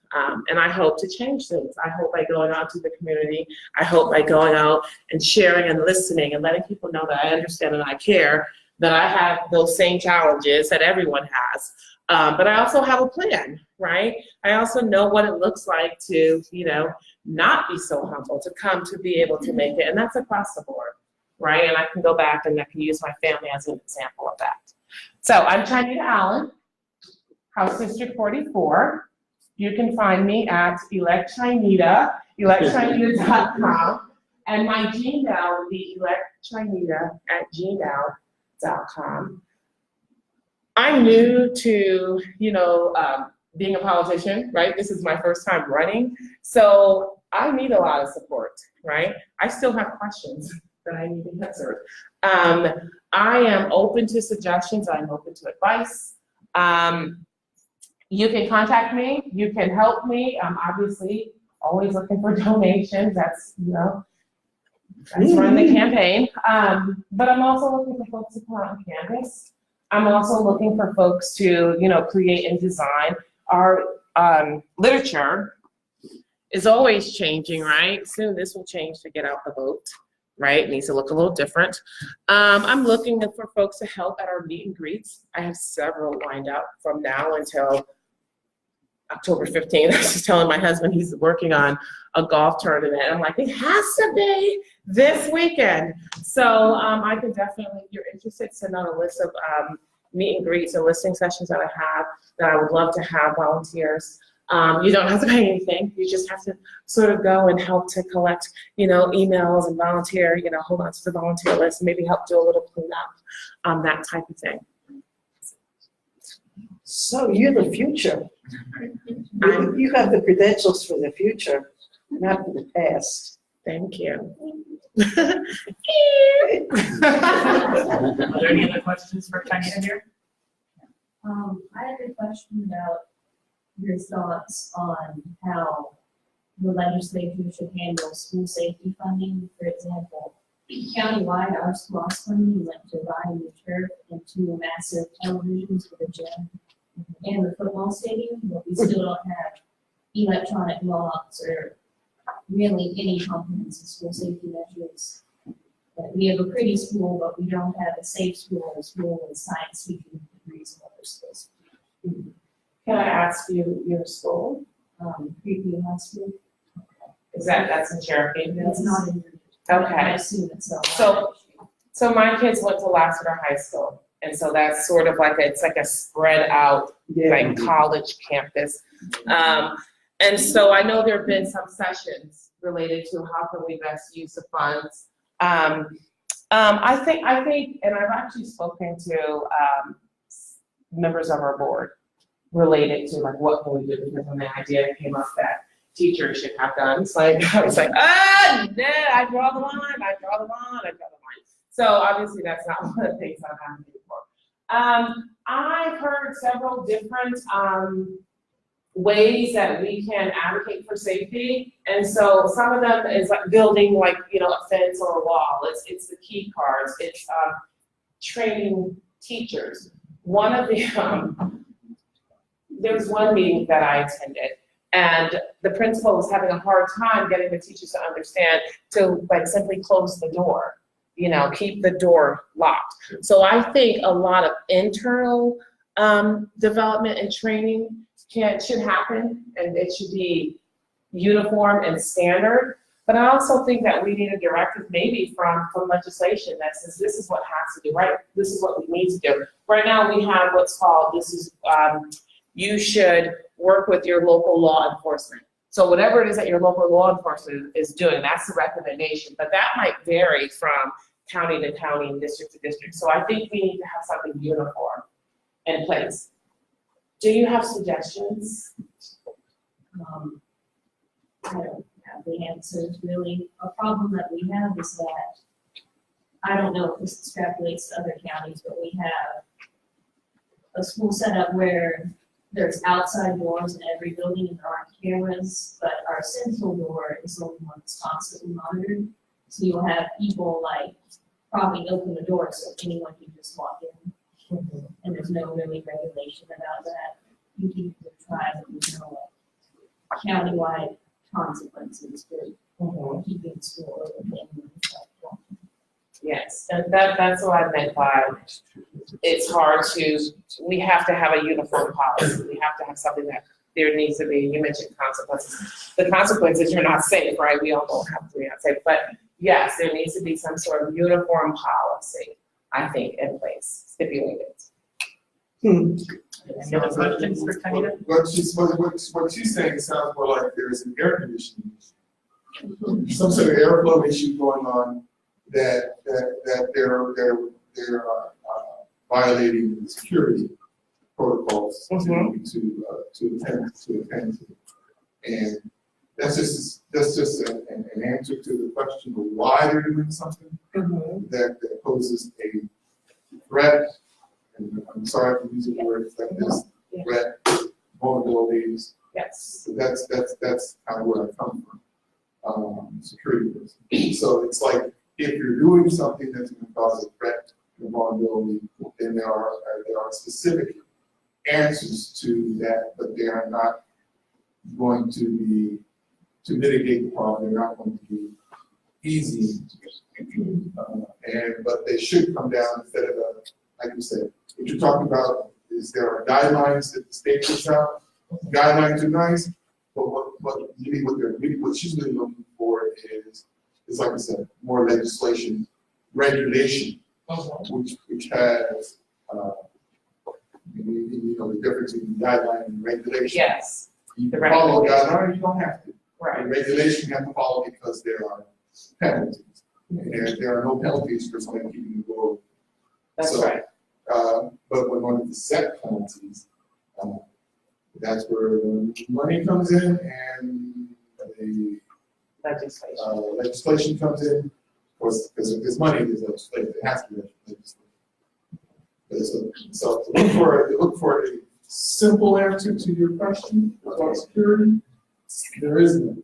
And I hope to change things. I hope by going out to the community, I hope by going out and sharing and listening and letting people know that I understand and I care, that I have those same challenges that everyone has. But I also have a plan, right? I also know what it looks like to, not be so humble, to come to be able to make it. And that's across the board, right? And I can go back and I can use my family as an example of that. So I'm Chinita Allen, House District 44. You can find me at electchinita, electchinita.com. And my Gmail would be electchinita@gmail.com. I'm new to, being a politician, right? This is my first time running. So I need a lot of support, right? I still have questions that I need answered. I am open to suggestions. I'm open to advice. You can contact me. You can help me. I'm obviously always looking for donations. That's running the campaign. But I'm also looking for folks to put on Canvas. I'm also looking for folks to, create and design. Our literature is always changing, right? Soon this will change to get out the vote, right? It needs to look a little different. I'm looking for folks to help at our meet and greets. I have several lined up from now until October 15th. I was just telling my husband he's working on a golf tournament. I'm like, it has to be this weekend. So I can definitely, if you're interested, send out a list of meet and greets and listening sessions that I have that I would love to have volunteers. You don't have to pay anything. You just have to sort of go and help to collect, emails and volunteer, hold on to the volunteer list, and maybe help do a little cleanup, that type of thing. So you're the future. You have the credentials for the future, not for the past. Thank you. Are there any other questions for Chinita here? I have a question about your thoughts on how the legislature should handle school safety funding. For example, countywide, our SLOSS funding went to buying the turf and two massive televisions for the gym and the football stadium, but we still don't have electronic locks or really any comprehensive school safety measures. We have a pretty school, but we don't have a safe school or a school with science teaching degrees in other schools. Can I ask you your school? Creekview High School. That's in Cherokee? It's not in your. Okay. I assume it's not. So my kids went to Lassiter High School, and so that's sort of it's like a spread out college campus. And so I know there have been some sessions related to how can we best use the funds. I think, and I've actually spoken to members of our board related to what can we do, because when the idea came up that teachers should have guns, I was like, I draw the line. So obviously that's not one of the things I'm advocating for. I've heard several different ways that we can advocate for safety, and so some of them is building a fence or a wall. It's the key cards. It's training teachers. One of the there was one meeting that I attended, and the principal was having a hard time getting the teachers to understand to simply close the door, keep the door locked. So I think a lot of internal development and training should happen, and it should be uniform and standard. But I also think that we need a directive maybe from legislation that says this is what has to do, right? This is what we need to do. Right now we have what's called, you should work with your local law enforcement. So whatever it is that your local law enforcement is doing, that's the recommendation, but that might vary from county to county and district to district. So I think we need to have something uniform in place. Do you have suggestions? I don't have the answers really. A problem that we have is that, I don't know if this extrapolates to other counties, but we have a school setup where there's outside doors in every building and there aren't cameras, but our central door is the only one that's constantly monitored. So you'll have people like probably open the door so anyone can just walk in. And there's no really regulation about that. You can try, but there's no like countywide consequences for keeping school open and stuff. Yes, and that's what I meant by, it's hard to, we have to have a uniform policy. We have to have something that there needs to be, you mentioned consequences. The consequences, you're not safe, right? We all know have to be not safe, but yes, there needs to be some sort of uniform policy, I think, in place, stipulated. Any other questions for Tanita? What she's saying sounds more like there's an air conditioning issue. Some sort of airflow issue going on that they're violating the security protocols to attend to. And that's just an answer to the question of why they're doing something that poses a threat. And I'm sorry for using words like this, threat, vulnerabilities. Yes. So that's kind of where I come from, security person. So it's like, if you're doing something that's going to cause a threat and vulnerability, then there are specific answers to that, but they are not going to mitigate the problem. They're not going to be easy, but they should come down instead of like you said. What you're talking about is there are guidelines that the state puts out. Guidelines are nice, but what she's really looking for is like I said, more legislation, regulation, which has the difference between guideline and regulation. Yes. You The can follow regulation. guideline, you don't have to. Right. The regulation you have to follow because there are penalties. And there are no penalties for somebody keeping the door. That's So, right. But when one of the set penalties, that's where the money comes in and the legislation comes in. Of course, because if there's money, there's legislation. It has to be legislation. So to look for a simple answer to your question about security, there is no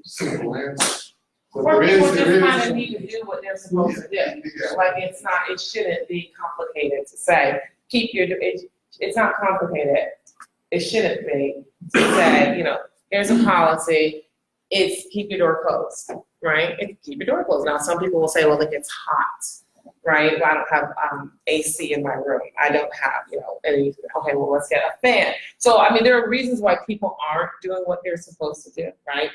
simple answer. But Or there people is, just there kind is. of need to do what they're supposed to do. Yeah. Like it shouldn't be complicated to say, it's not complicated. It shouldn't be to say, here's a policy, it's keep your door closed, right? Keep your door closed. Now, some people will say, well, it gets hot, right? Well, I don't have AC in my room. I don't have, any, okay, well, let's get a fan. So, there are reasons why people aren't doing what they're supposed to do, right?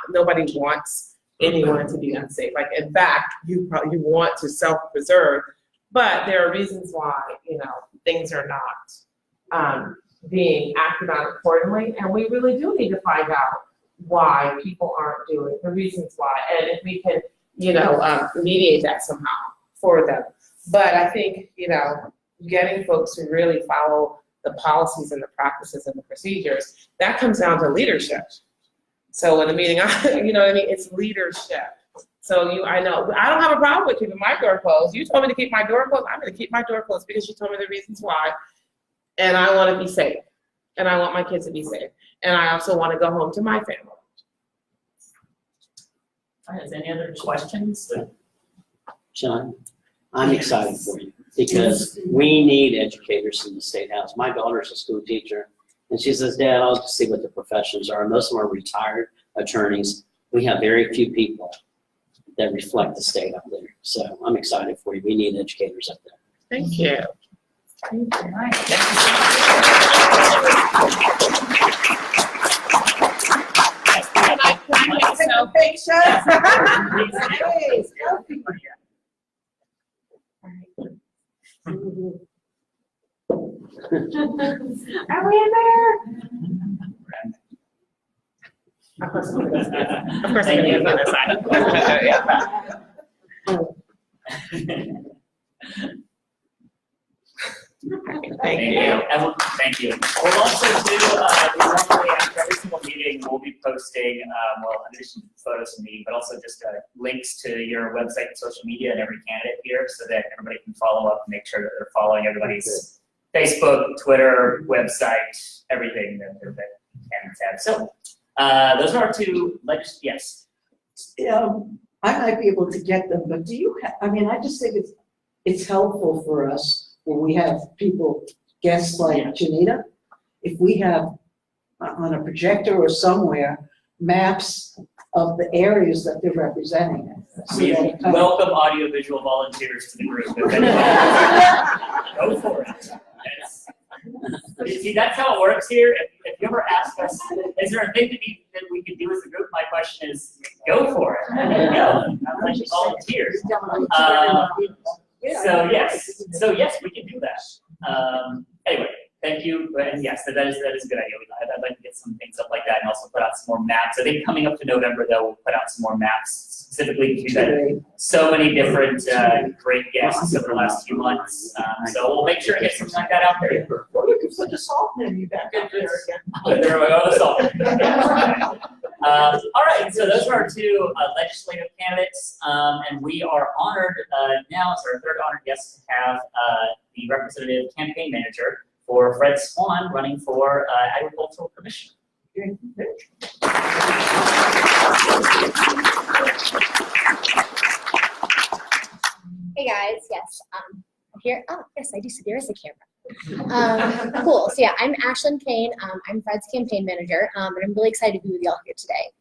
Nobody wants anyone to be unsafe. Like, in fact, you want to self-preserve, but there are reasons why, things are not being acted on accordingly, and we really do need to find out why people aren't doing the reasons why, and if we can, mediate that somehow for them. But I think, getting folks to really follow the policies and the practices and the procedures, that comes down to leadership. So in a meeting, it's leadership. So I know, I don't have a problem with keeping my door closed. You told me to keep my door closed, I'm gonna keep my door closed because you told me the reasons why. And I wanna be safe. And I want my kids to be safe. And I also wanna go home to my family. Is any other questions? John, I'm excited for you because we need educators in the State House. My daughter's a school teacher, and she says, Dad, I'll just see what the professions are. Most of them are retired attorneys. We have very few people that reflect the state up there. So I'm excited for you. We need educators up there. Thank you. Thank you. Right. Are we in there? Of course, I'm gonna be Thank you. on this side. Thank you. Everyone, thank you. We'll also do, we normally after every single meeting, we'll be posting, well, in addition to photos of me, but also just links to your website and social media and every candidate here so that everybody can follow up and make sure that they're following everybody's Facebook, Twitter, website, everything that candidates have. So those are our two yes. I might be able to get them, but do you I mean, I just think it's helpful for us when we have people, guests like Janita, if we have on a projector or somewhere, maps of the areas that they're representing. So We that- welcome audiovisual volunteers to the group. If anyone- Go for it. Yes. See, that's how it works here. If you ever ask us, is there a thing that we could do as a group? My question is, go for it. There you go. How much volunteers? So yes, we can do that. Anyway, thank you, and yes, that is a good idea. I'd like to get some things up like that and also put out some more maps. I think coming up to November though, we'll put out some more maps specifically because we've had so many different great guests over the last few months. So we'll make sure to get something like that out there. Or you can put the salt menu back up there again. There we go, the salt. All right, so those are our two legislative candidates, and we are honored now as our third honored guest to have the representative campaign manager for Fred Swan running for Agricultural Commissioner. Hey guys, yes, here, oh, yes, I do see there is a camera. Cool, so yeah, I'm Ashlyn Kane, I'm Fred's campaign manager, and I'm really excited to be with y'all here today.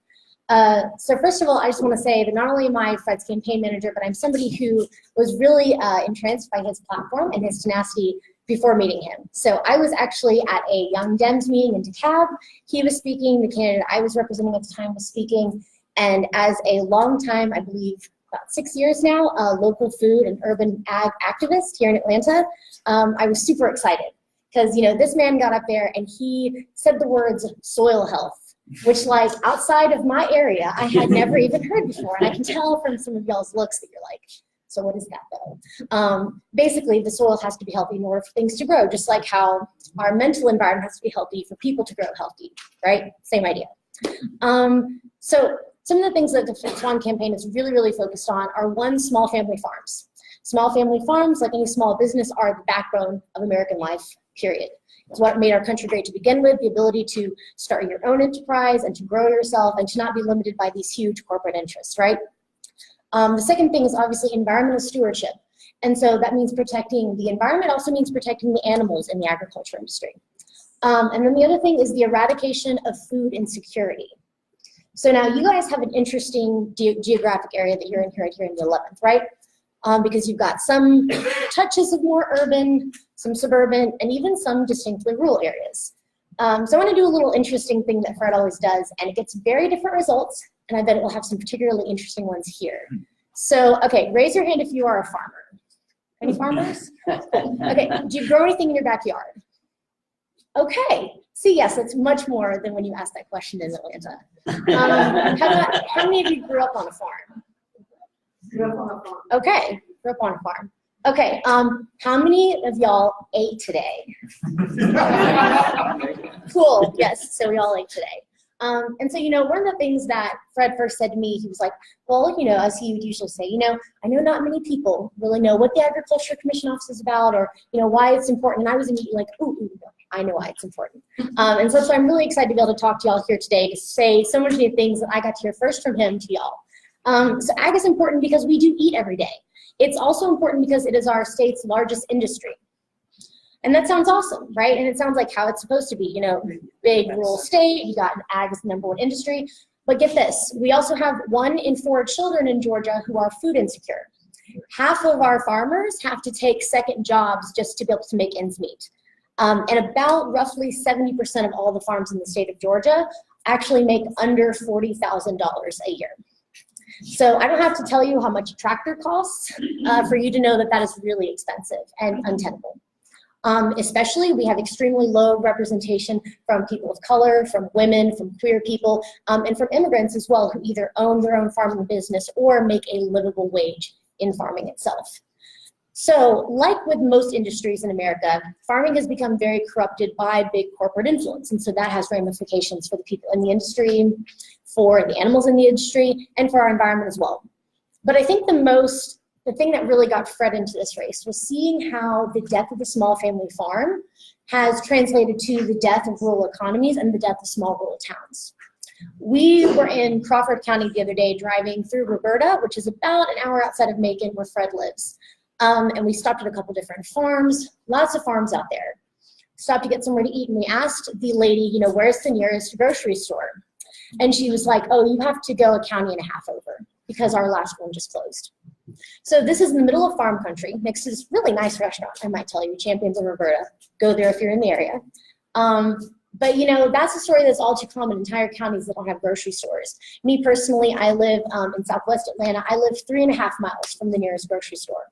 So first of all, I just want to say that not only am I Fred's campaign manager, but I'm somebody who was really entranced by his platform and his tenacity before meeting him. So I was actually at a Young Dems meeting in DeKalb. He was speaking, the candidate I was representing at the time was speaking, and as a long time, I believe about 6 years now, a local food and urban ag activist here in Atlanta, I was super excited because, you know, this man got up there and he said the words soil health, which like outside of my area, I had never even heard before. And I can tell from some of y'all's looks that you're like, so what is that though? Basically, the soil has to be healthy in order for things to grow, just like how our mental environment has to be healthy for people to grow healthy, right? Same idea. So some of the things that the Swan campaign is really, really focused on are one, small family farms. Small family farms, like any small business, are the backbone of American life, period. It's what made our country great to begin with, the ability to start your own enterprise and to grow yourself and to not be limited by these huge corporate interests, right? The second thing is obviously environmental stewardship. And so that means protecting the environment, also means protecting the animals in the agriculture industry. And then the other thing is the eradication of food insecurity. So now you guys have an interesting geographic area that you're in here in the 11th, right? Because you've got some touches of more urban, some suburban, and even some distinctly rural areas. So I want to do a little interesting thing that Fred always does, and it gets very different results, and I bet it will have some particularly interesting ones here. So, okay, raise your hand if you are a farmer. Any farmers? Okay, do you grow anything in your backyard? Okay, see, yes, it's much more than when you asked that question in Atlanta. How many of you grew up on a farm? Okay, grew up on a farm. Okay, how many of y'all ate today? Cool, yes, so we all ate today. And so, you know, one of the things that Fred first said to me, he was like, well, you know, as he would usually say, you know, I know not many people really know what the Agriculture Commission Office is about or, you know, why it's important. And I was immediately like, ooh, I know why it's important. And so I'm really excited to be able to talk to y'all here today to say so many things that I got to hear first from him to y'all. So ag is important because we do eat every day. It's also important because it is our state's largest industry. And that sounds awesome, right? And it sounds like how it's supposed to be, you know, big rural state, you got ag as the #1 industry. But get this, we also have 1 in 4 children in Georgia who are food insecure. Half of our farmers have to take second jobs just to be able to make ends meet. And about roughly 70% of all the farms in the state of Georgia actually make under $40,000 a year. So I don't have to tell you how much a tractor costs for you to know that that is really expensive and untenable. Especially, we have extremely low representation from people of color, from women, from queer people, and from immigrants as well, who either own their own farming business or make a livable wage in farming itself. So, like with most industries in America, farming has become very corrupted by big corporate influence, and so that has ramifications for the people in the industry, for the animals in the industry, and for our environment as well. But I think the thing that really got Fred into this race was seeing how the death of the small family farm has translated to the death of rural economies and the death of small rural towns. We were in Crawford County the other day driving through Roberta, which is about an hour outside of Macon where Fred lives. And we stopped at a couple different farms, lots of farms out there. Stopped to get somewhere to eat, and we asked the lady, where's the nearest grocery store? And she was like, oh, you have to go a county and a half over because our last one just closed. So this is in the middle of farm country, next to this really nice restaurant, I might tell you, Champions in Roberta. Go there if you're in the area. But that's a story that's all too common in entire counties that don't have grocery stores. Me personally, I live in Southwest Atlanta. I live 3.5 miles from the nearest grocery store.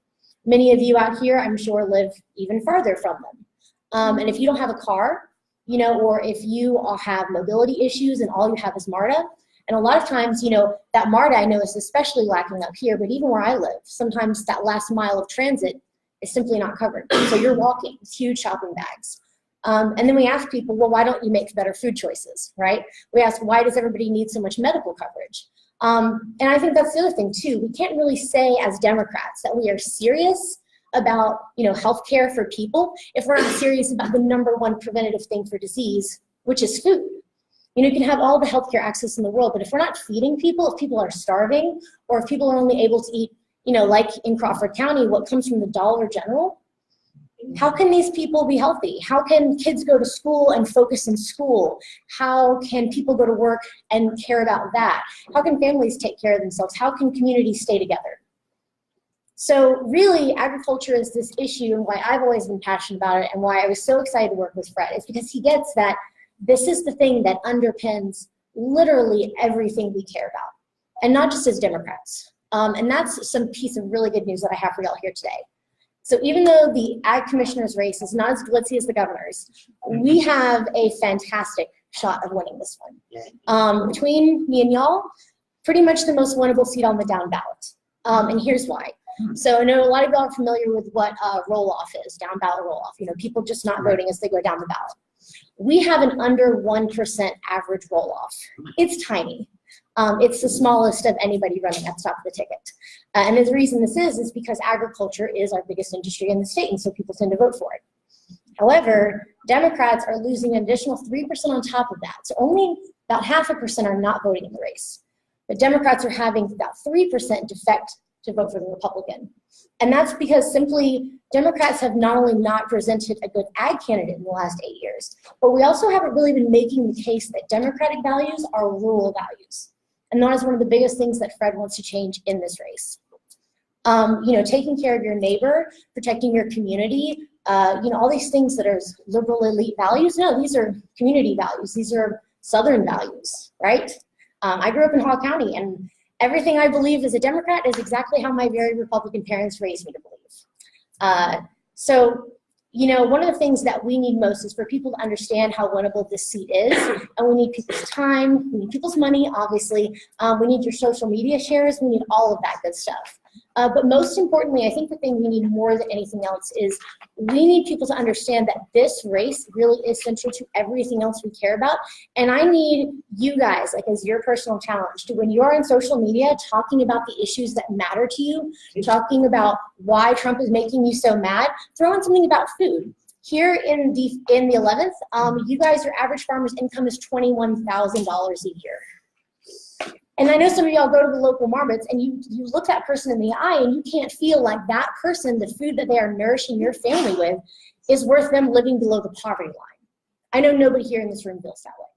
Many of you out here, I'm sure, live even farther from them. And if you don't have a car, or if you all have mobility issues and all you have is MARTA, and a lot of times, that MARTA I know is especially lacking up here, but even where I live, sometimes that last mile of transit is simply not covered. So you're walking with huge shopping bags. And then we ask people, well, why don't you make better food choices, right? We ask, why does everybody need so much medical coverage? And I think that's the other thing too. We can't really say as Democrats that we are serious about, healthcare for people if we're not serious about the #1 preventative thing for disease, which is food. You can have all the healthcare access in the world, but if we're not feeding people, if people are starving, or if people are only able to eat, like in Crawford County, what comes from the Dollar General, how can these people be healthy? How can kids go to school and focus in school? How can people go to work and care about that? How can families take care of themselves? How can communities stay together? So really, agriculture is this issue, and why I've always been passionate about it, and why I was so excited to work with Fred, is because he gets that this is the thing that underpins literally everything we care about, and not just as Democrats. And that's some piece of really good news that I have for y'all here today. So even though the Ag Commissioner's race is not as glitzy as the governor's, we have a fantastic shot of winning this one. Between me and y'all, pretty much the most winnable seat on the down ballot. And here's why. So I know a lot of y'all are familiar with what roll-off is, down ballot roll-off. People just not voting as they go down the ballot. We have an under 1% average roll-off. It's tiny. It's the smallest of anybody running at the top of the ticket. And the reason this is because agriculture is our biggest industry in the state, and so people tend to vote for it. However, Democrats are losing an additional 3% on top of that. So only about 0.5% are not voting in the race. But Democrats are having about 3% defect to vote for the Republican. And that's because simply Democrats have not only not presented a good ag candidate in the last 8 years, but we also haven't really been making the case that Democratic values are rural values. And that is one of the biggest things that Fred wants to change in this race. Taking care of your neighbor, protecting your community, all these things that are liberal elite values. No, these are community values. These are Southern values, right? I grew up in Hall County, and everything I believe as a Democrat is exactly how my very Republican parents raised me to believe. One of the things that we need most is for people to understand how winnable this seat is, and we need people's time, we need people's money, obviously. We need your social media shares, we need all of that good stuff. But most importantly, I think the thing we need more than anything else is we need people to understand that this race really is central to everything else we care about. And I need you guys, as your personal challenge, to when you are on social media talking about the issues that matter to you, talking about why Trump is making you so mad, throw in something about food. Here in the 11th, you guys, your average farmer's income is $21,000 a year. And I know some of y'all go to the local markets and you look that person in the eye and you can't feel like that person, the food that they are nourishing your family with, is worth them living below the poverty line. I know nobody here in this room feels that way.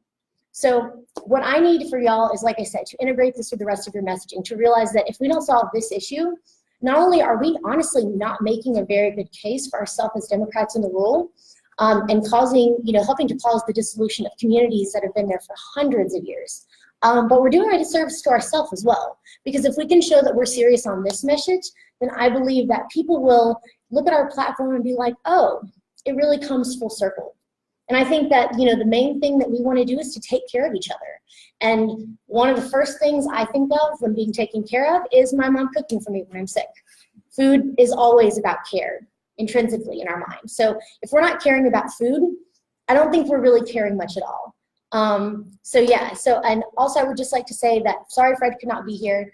So what I need for y'all is, like I said, to integrate this with the rest of your messaging, to realize that if we don't solve this issue, not only are we honestly not making a very good case for ourselves as Democrats in the rural, and helping to cause the dissolution of communities that have been there for hundreds of years. But we're doing a disservice to ourselves as well. Because if we can show that we're serious on this message, then I believe that people will look at our platform and be like, oh, it really comes full circle. And I think that, you know, the main thing that we want to do is to take care of each other. And one of the first things I think of when being taken care of is my mom cooking for me when I'm sick. Food is always about care, intrinsically in our mind. So if we're not caring about food, I don't think we're really caring much at all. So yeah, and also I would just like to say that, sorry Fred could not be here.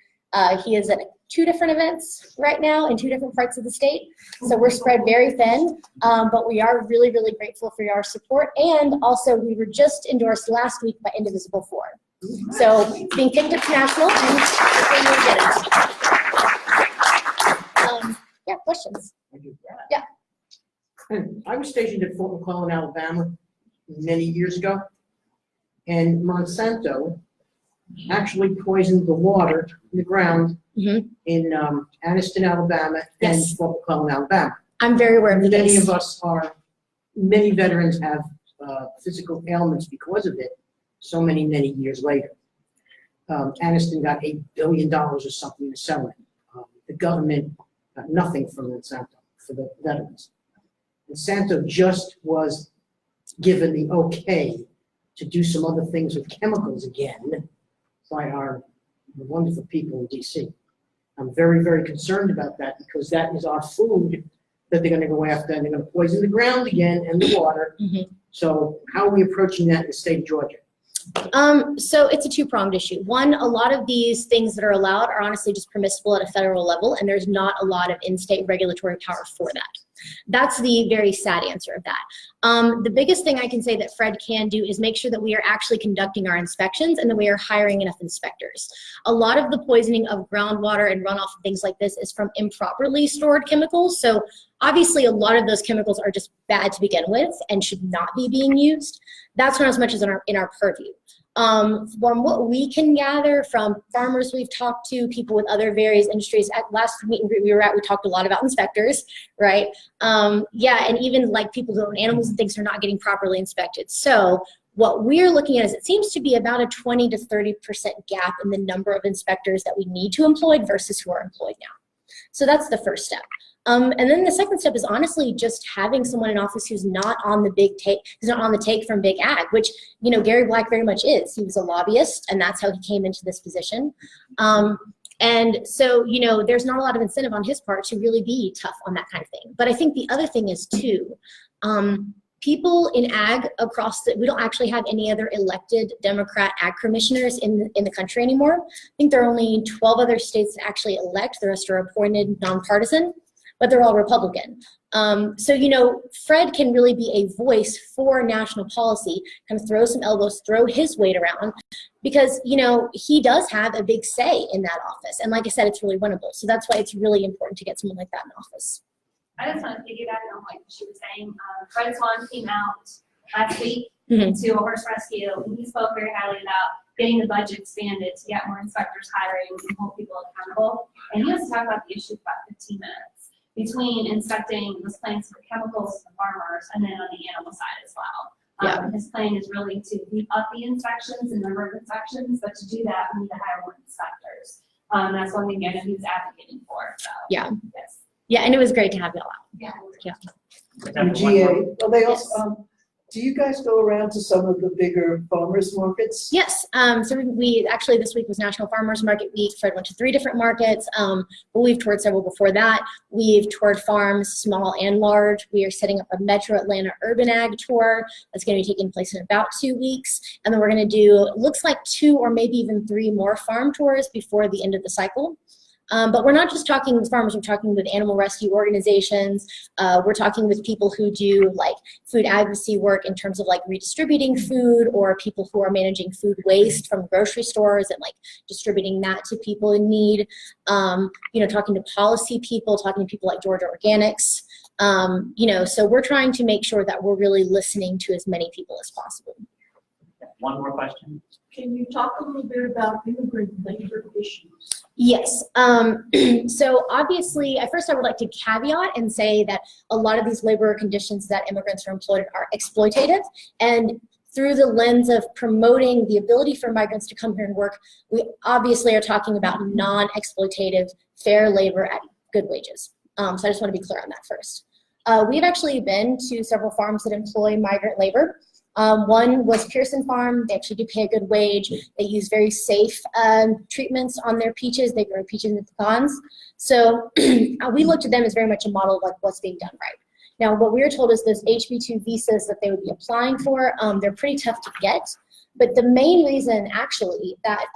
He is at 2 different events right now in 2 different parts of the state. So we're spread very thin, but we are really, really grateful for your support. And also we were just endorsed last week by Indivisible 4. So being picked up to national and yeah, questions? Yeah. I was stationed at Fort McClellan, Alabama, many years ago, and Monsanto actually poisoned the water in the ground in Anniston, Alabama, and Yes. Fort McClellan, Alabama. I'm very aware of Many this. of us many veterans have physical ailments because of it, so many years later. Anniston got $8 billion or something in settlement. The government got nothing from Monsanto for the veterans. Monsanto just was given the okay to do some other things with chemicals again by our wonderful people in DC. I'm very, very concerned about that because that is our food that they're gonna go after, and they're gonna poison the ground again and the water. So how are we approaching that in the state of Georgia? So it's a 2-pronged issue. One, a lot of these things that are allowed are honestly just permissible at a federal level, and there's not a lot of in-state regulatory power for that. That's the very sad answer of that. The biggest thing I can say that Fred can do is make sure that we are actually conducting our inspections and that we are hiring enough inspectors. A lot of the poisoning of groundwater and runoff and things like this is from improperly stored chemicals. So obviously a lot of those chemicals are just bad to begin with and should not be being used. That's not as much as in our purview. From what we can gather from farmers we've talked to, people with other various industries, at last meet and greet we were at, we talked a lot about inspectors, right? Yeah, and even like people who own animals and things are not getting properly inspected. So what we're looking at is it seems to be about a 20 to 30% gap in the number of inspectors that we need to employ versus who are employed now. So that's the first step. And then the second step is honestly just having someone in office who's not on the who's not on the take from big ag, which, you know, Gary Black very much is. He was a lobbyist, and that's how he came into this position. And so, you know, there's not a lot of incentive on his part to really be tough on that kind of thing. But I think the other thing is too, people in ag we don't actually have any other elected Democrat ag commissioners in the country anymore. I think there are only 12 other states that actually elect. The rest are appointed nonpartisan, but they're all Republican. So, you know, Fred can really be a voice for national policy, kind of throw some elbows, throw his weight around, because, you know, he does have a big say in that office. And like I said, it's really winnable. So that's why it's really important to get someone like that in office. I just want to piggyback on what she was saying. Fred Swan came out last week Mhm. to a horse rescue, and he spoke very highly about getting the budget expanded to get more inspectors hiring and hold people accountable. And he was talking about the issue for about 15 minutes between inspecting those plants for chemicals for farmers and then on the animal side as well. His plan is really to beef up the inspections and number of inspections, but to do that, we need to hire more inspectors. That's one thing I know he was advocating for. So, Yeah. Yes. Yeah, and it was great to have y'all out. Yeah. And GA, well, they also, do you guys go around to some of the bigger farmers markets? Yes, so we actually this week was National Farmers Market Week. Fred went to 3 different markets, but we've toured several before that. We've toured farms, small and large. We are setting up a Metro Atlanta Urban Ag Tour that's going to be taking place in about 2 weeks. And then we're going to do, looks like 2 or maybe even 3 more farm tours before the end of the cycle. But we're not just talking with farmers, we're talking with animal rescue organizations. We're talking with people who do like food advocacy work in terms of like redistributing food, or people who are managing food waste from grocery stores and like distributing that to people in need. You know, talking to policy people, talking to people like Georgia Organics. You know, so we're trying to make sure that we're really listening to as many people as possible. One more question. Can you talk a little bit about immigrant labor issues? Yes. So obviously, at first I would like to caveat and say that a lot of these labor conditions that immigrants are employed in are exploitative. And through the lens of promoting the ability for migrants to come here and work, we obviously are talking about non-exploitative, fair labor at good wages. So I just want to be clear on that first. We've actually been to several farms that employ migrant labor. One was Pearson Farm. They actually do pay a good wage. They use very safe treatments on their peaches. They grow peaches and pecans. So we looked at them as very much a model of like what's being done right. Now, what we were told is those HB2 visas that they would be applying for, they're pretty tough to get. But the main reason actually that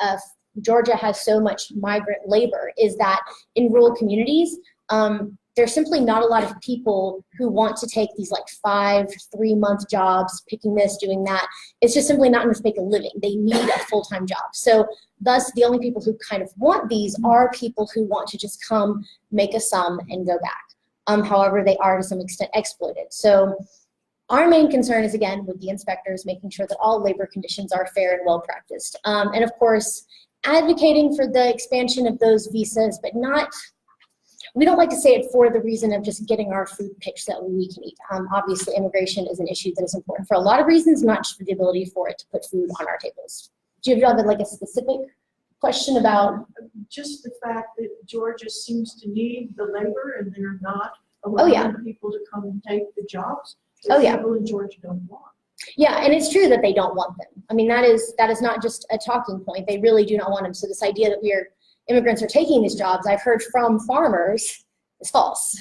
Georgia has so much migrant labor is that in rural communities, there's simply not a lot of people who want to take these like 3-month jobs, picking this, doing that. It's just simply not enough to make a living. They need a full-time job. So thus, the only people who kind of want these are people who want to just come, make a sum, and go back. However, they are to some extent exploited. So our main concern is, again, with the inspectors, making sure that all labor conditions are fair and well practiced. And of course, advocating for the expansion of those visas, but not, we don't like to say it for the reason of just getting our food picked so that we can eat. Obviously, immigration is an issue that is important for a lot of reasons, not just for the ability for it to put food on our tables. Do you have like a specific question about? Just the fact that Georgia seems to need the labor and they're not Oh, yeah. allowing people to come and take the jobs that Oh, yeah. people in Georgia don't want. Yeah, and it's true that they don't want them. I mean, that is not just a talking point. They really do not want them. So this idea that immigrants are taking these jobs, I've heard from farmers, is false.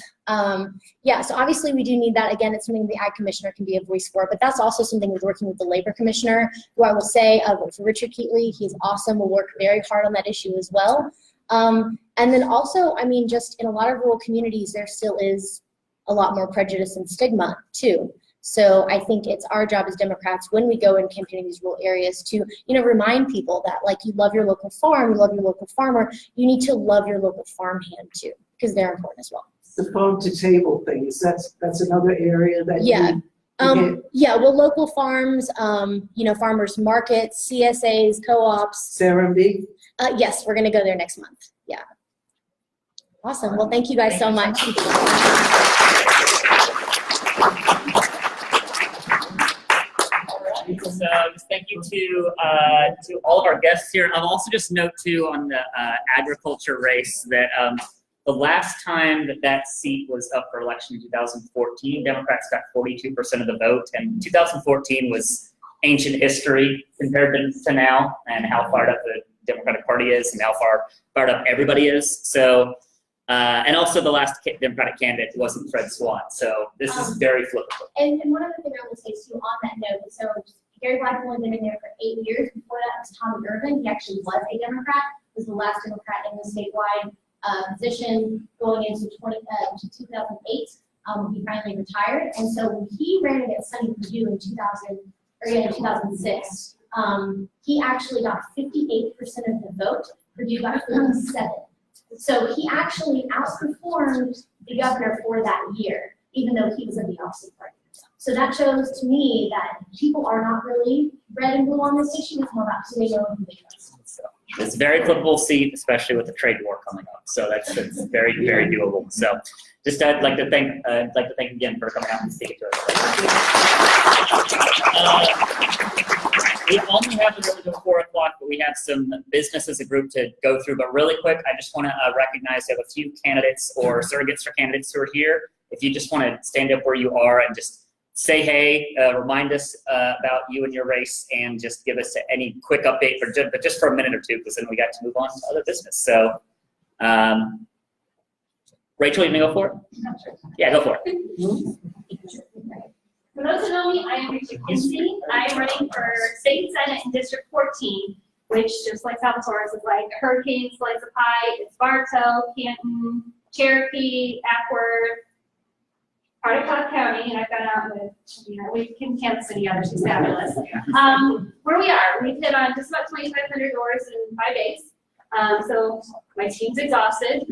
Yeah, so obviously we do need that. Again, it's something the Ag Commissioner can be a voice for, but that's also something we're working with the Labor Commissioner, who I will say, for Richard Keatley, he's awesome. We'll work very hard on that issue as well. And then also, I mean, just in a lot of rural communities, there still is a lot more prejudice and stigma too. So I think it's our job as Democrats when we go and campaign in these rural areas to, remind people that like you love your local farm, you love your local farmer, you need to love your local farmhand too, because they're important as well. The farm to table things, that's another area that Yeah. you Yeah, well, local farms, farmers markets, CSAs, co-ops. CRMB. Yes, we're gonna go there next month. Yeah. Awesome. Well, thank you guys so much. So just thank you to all of our guests here. I'll also just note too on the agriculture race that the last time that seat was up for election in 2014, Democrats got 42% of the vote, and 2014 was ancient history compared to now, and how fired up the Democratic Party is, and how fired up everybody is. So, and also the last Democratic candidate wasn't Fred Swan, so this is very flippable. And one other thing I will say too on that note, so Gary Blackmore had been there for 8 years. Before that was Tommy Irvin. He actually was a Democrat. Was the last Democrat in the statewide position going into 2008. He finally retired, and so when he ran against Sonny Perdue in 2006, he actually got 58% of the vote. Perdue got 47. So he actually outperformed the governor for that year, even though he was in the opposite party. So that shows to me that people are not really red and blue on this issue. It's more about who they know and who they trust. So it's a very flippable seat, especially with the trade war coming up. So that's very, very doable. So just I'd like to thank again for coming out and speaking to us. We only have until 4 o'clock, but we have some business as a group to go through. But really quick, I just want to recognize we have a few candidates or surrogates for candidates who are here. If you just want to stand up where you are and just say hey, remind us about you and your race, and just give us any quick update, but just for a minute or two, because then we got to move on to other business. So, Rachel, you gonna go for it? Yeah, go for it. For those who know me, I am Rachel Quincy. I am running for State Senate in District 14, which, just like Salvatore's, is like a hurricane slice of pie. It's Bartow, Canton, Cherokee, Ackworth, part of Cobb County, and I've gone out with, we can Kansas City, she's fabulous. Where we are, we've hit on just about 2,500 doors in 5 days. So my team's exhausted.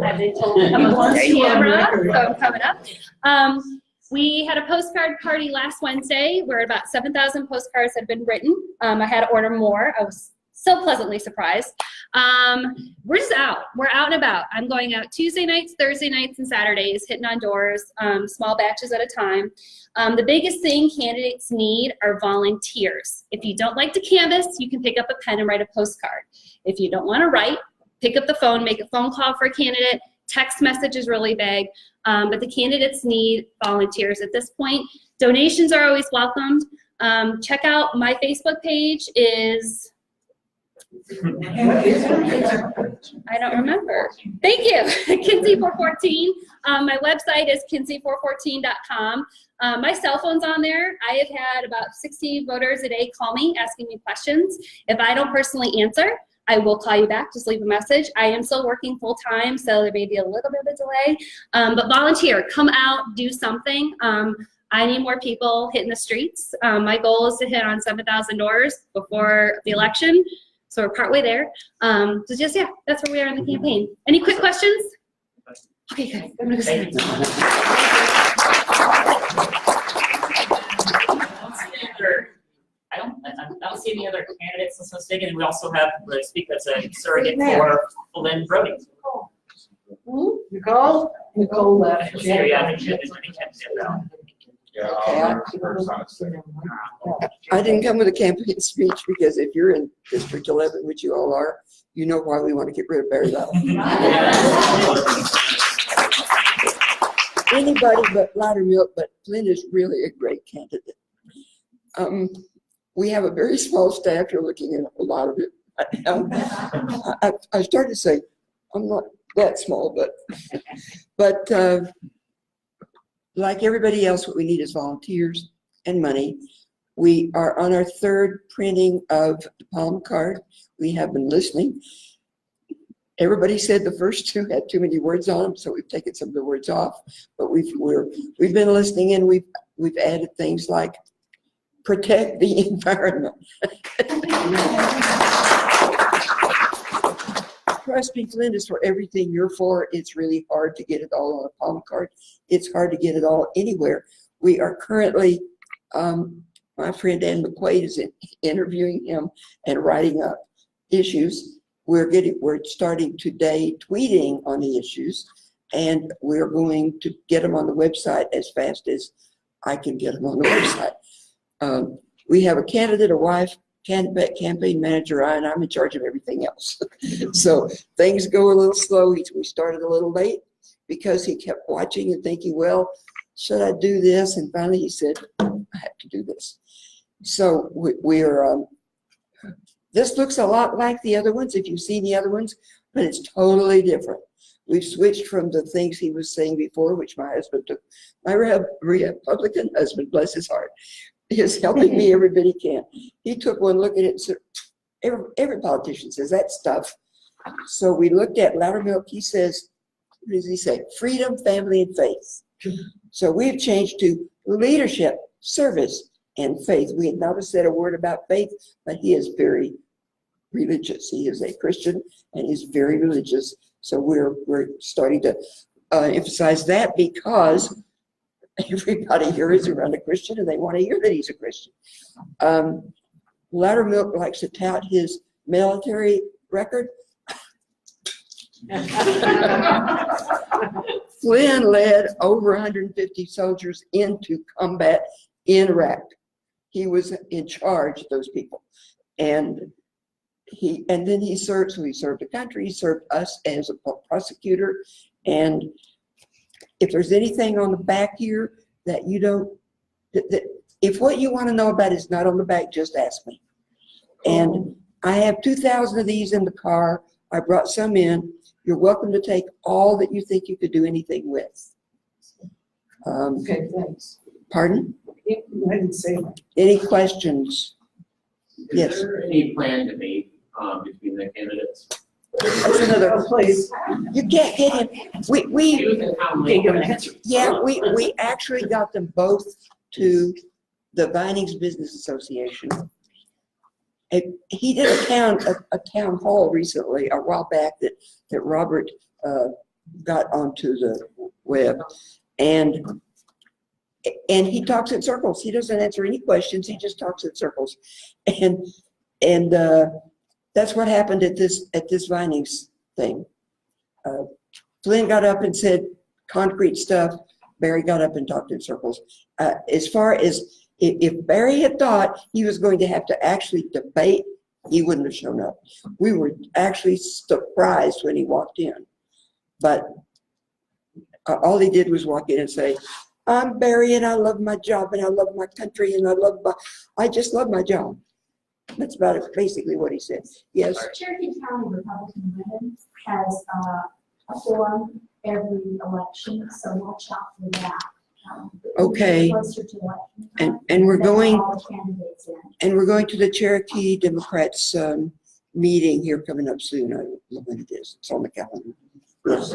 I've been told to come up on camera, so I'm coming up. We had a postcard party last Wednesday where about 7,000 postcards had been written. I had to order more. I was so pleasantly surprised. We're just out. We're out and about. I'm going out Tuesday nights, Thursday nights, and Saturdays, hitting on doors, small batches at a time. The biggest thing candidates need are volunteers. If you don't like to canvass, you can pick up a pen and write a postcard. If you don't want to write, pick up the phone, make a phone call for a candidate, Text message is really big, but the candidates need volunteers at this point. Donations are always welcomed. Check out my Facebook page is, I don't remember. Thank you, Kinsey414. My website is kinsey414.com. My cell phone's on there. I have had about 60 voters a day call me asking me questions. If I don't personally answer, I will call you back, just leave a message. I am still working full time, so there may be a little bit of a delay. But volunteer, come out, do something. I need more people hitting the streets. My goal is to hit on 7,000 doors before the election. So we're partway there. So just, yeah, that's where we are in the campaign. Any quick questions? Okay, good. I'm gonna go sit down. I don't see any other candidates unless I'm mistaken. And we also have the speaker that's a surrogate for Lynn Brody. Nicole? Nicole left. So, yeah, I think she can't do that. I didn't come with a campaign speech because if you're in District 11, which you all are, you know why we want to get rid of Barry Love. Anybody but Loudermilk, but Flynn is really a great candidate. We have a very small staff. You're looking at a lot of it. I started to say, I'm not that small, but like everybody else, what we need is volunteers and money. We are on our third printing of the Palm card. We have been listening. Everybody said the first two had too many words on them, so we've taken some of the words off. But we've been listening, and we've added things like protect the environment. Trust me, Flynn is for everything you're for. It's really hard to get it all on a Palm card. It's hard to get it all anywhere. We are currently, my friend Ann McQuaid is interviewing him and writing up issues. We're starting today tweeting on the issues, and we're going to get them on the website as fast as I can get them on the website. We have a candidate, a wife, campaign manager, and I'm in charge of everything else. So things go a little slow. We started a little late because he kept watching and thinking, well, should I do this? And finally he said, I have to do this. So this looks a lot like the other ones, if you've seen the other ones, but it's totally different. We've switched from the things he was saying before, which my husband took. My Republican husband, bless his heart, is helping me every bit he can. He took one look at it and said, every politician says that stuff. So we looked at Loudermilk. He says, what does he say? Freedom, family, and faith. So we've changed to leadership, service, and faith. We had not said a word about faith, but he is very religious. He is a Christian, and he's very religious. So we're starting to emphasize that because everybody here is around a Christian and they want to hear that he's a Christian. Loudermilk likes to tout his military record. Flynn led over 150 soldiers into combat in Iraq. He was in charge of those people. And then he served, so he served the country, he served us as a prosecutor. And if there's anything on the back here that you don't, if what you want to know about is not on the back, just ask me. And I have 2,000 of these in the car. I brought some in. You're welcome to take all that you think you could do anything with. Okay, thanks. Pardon? I didn't say that. Any questions? Yes. Is there any planned debate between the candidates? That's another place. You can't get him. We actually got them both to the Vinings Business Association. He did a town hall recently, a while back, that Robert got onto the web, and he talks in circles. He doesn't answer any questions. He just talks in circles, and that's what happened at this Vinings thing. Flynn got up and said concrete stuff. Barry got up and talked in circles. As far as if Barry had thought he was going to have to actually debate, he wouldn't have shown up. We were actually surprised when he walked in. But all he did was walk in and say, I'm Barry and I love my job and I love my country and I just love my job. That's about it, basically what he said. Yes. Cherokee County Republican Women has a forum every election, so watch out for that. Okay. Closer to election time, And we're that's going, all the candidates in. and we're going to the Cherokee Democrats meeting here coming up soon. I don't know when it is. It's on the calendar. Yes.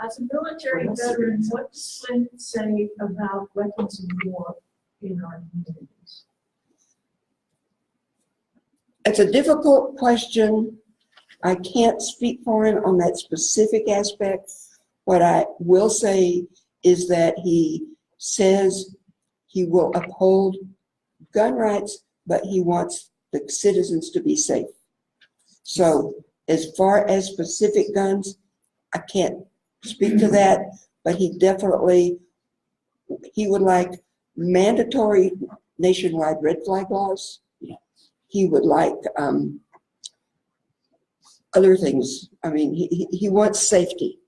As a military veteran, what does Flint say about weapons of war in our communities? It's a difficult question. I can't speak for him on that specific aspect. What I will say is that he says he will uphold gun rights, but he wants the citizens to be safe. So as far as specific guns, I can't speak to that, but he would like mandatory nationwide red flag laws. He would like other things. I mean, he wants safety.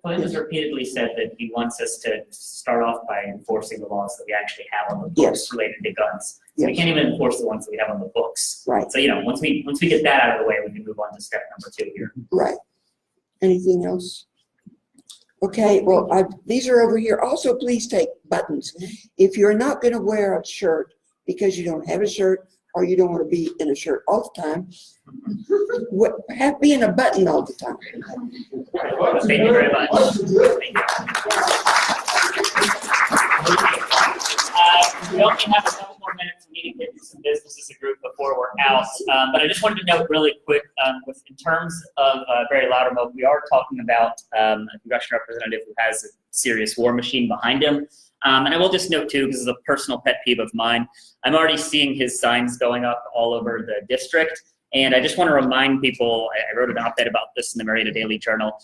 Flint has repeatedly said that he wants us to start off by enforcing the laws that we actually have on the books Yes. related to guns. So we Yes. can't even enforce the ones that we have on the books. Right. So, once we get that out of the way, we can move on to step number 2 here. Right. Anything else? Okay, well, these are over here. Also, please take buttons. If you're not going to wear a shirt because you don't have a shirt or you don't want to be in a shirt all the time, be in a button all the time. Thank you very much. We only have a couple more minutes. We need to get through some business as a group before we're out. But I just wanted to note really quick, in terms of Barry Loudermilk, we are talking about a congressional representative who has a serious war machine behind him. And I will just note too, because it's a personal pet peeve of mine, I'm already seeing his signs going up all over the district. And I just want to remind people, I wrote an op-ed about this in the Marietta Daily Journal,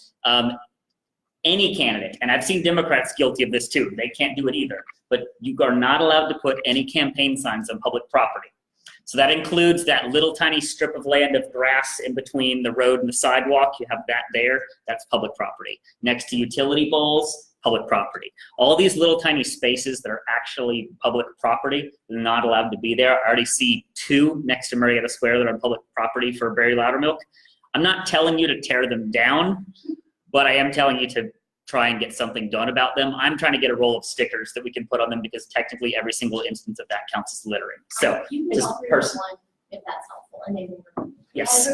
any candidate, and I've seen Democrats guilty of this too, they can't do it either, but you are not allowed to put any campaign signs on public property. So that includes that little tiny strip of land of grass in between the road and the sidewalk. You have that there, that's public property. Next to utility poles, public property. All these little tiny spaces that are actually public property, they're not allowed to be there. I already see 2 next to Marietta Square that are public property for Barry Loudermilk. I'm not telling you to tear them down, but I am telling you to try and get something done about them. I'm trying to get a roll of stickers that we can put on them because technically every single instance of that counts as littering. So You can just call person. 311 if that's helpful, and they will. Yes.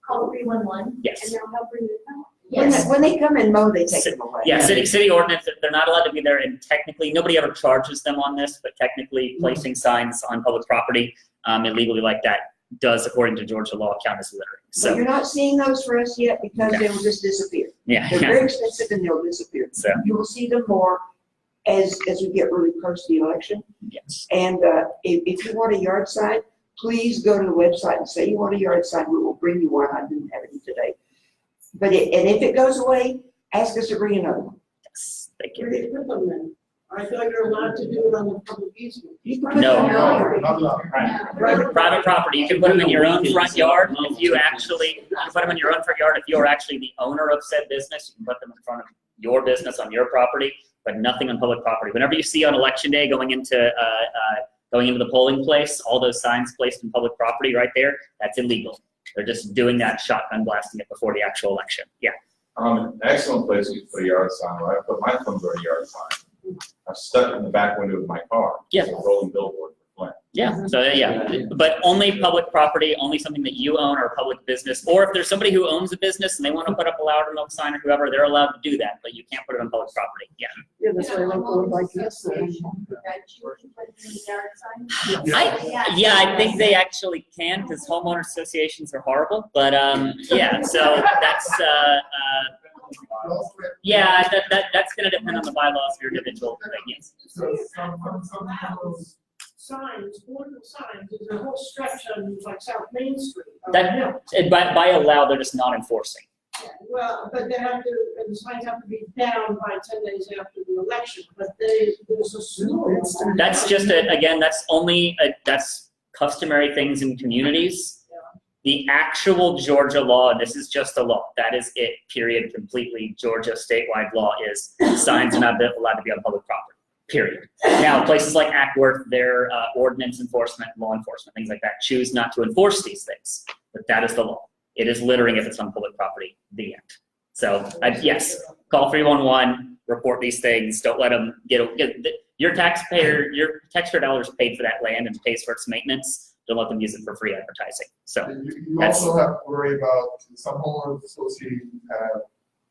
Call 311. Yes. And they'll help bring it up. When Yes. when they come and mow, they take them away. Yeah, city ordinance, they're not allowed to be there, and technically, nobody ever charges them on this, but technically placing signs on public property illegally like that does, according to Georgia law, count as littering. But So, you're not seeing those for us yet because Okay. they'll just disappear. yeah. They're very expensive and they'll disappear. So, You will see them more as we get really close to the election. yes. And if you want a yard sign, please go to the website and say you want a yard sign. We will bring you one. I didn't have any today. But if it goes away, ask us to bring another one. Yes. Thank Where you. do you put them then? I thought you're allowed to do it on the public easement. You can put No. them in your yard. Not allowed. Private property, you can put them in your own front yard. If you can put them in your own front yard. If you're actually the owner of said business, you can put them in front of your business on your property, but nothing on public property. Whenever you see on election day going into the polling place, all those signs placed in public property right there, that's illegal. They're just doing that, shotgun blasting it before the actual election. Yeah. An excellent place to put a yard sign, where I put my Flintburg yard sign. I stuck it in the back window of my car. Yeah. It's a rolling billboard for Flint. Yeah, so yeah, but only public property, only something that you own or public business, or if there's somebody who owns a business and they want to put up a Loudermilk sign or whoever, they're allowed to do that, but you can't put it on public property. Yeah. Yeah, that's why I don't go like this. I think they actually can because homeowner associations are horrible, but yeah, so that's yeah, that's going to depend on the bylaws of your individual thing. Yes. So some of those signs, political signs, there's a whole stretch on like South Main Street. That by law, they're just not enforcing. Well, but they have to, and the signs have to be down by 10 days after the election, but there's a slew of them. That's just that's customary things in communities. The actual Georgia law, and this is just a law, that is it, period, completely. Georgia statewide law is signs are not allowed to be on public property, period. Now, places like Ackworth, their ordinance enforcement, law enforcement, things like that, choose not to enforce these things, but that is the law. It is littering if it's on public property, the end. So, yes, call 311, report these things, don't let them get your taxpayer dollars paid for that land and pays for its maintenance. Don't let them use it for free advertising. So You also have to worry about some homeowners associations have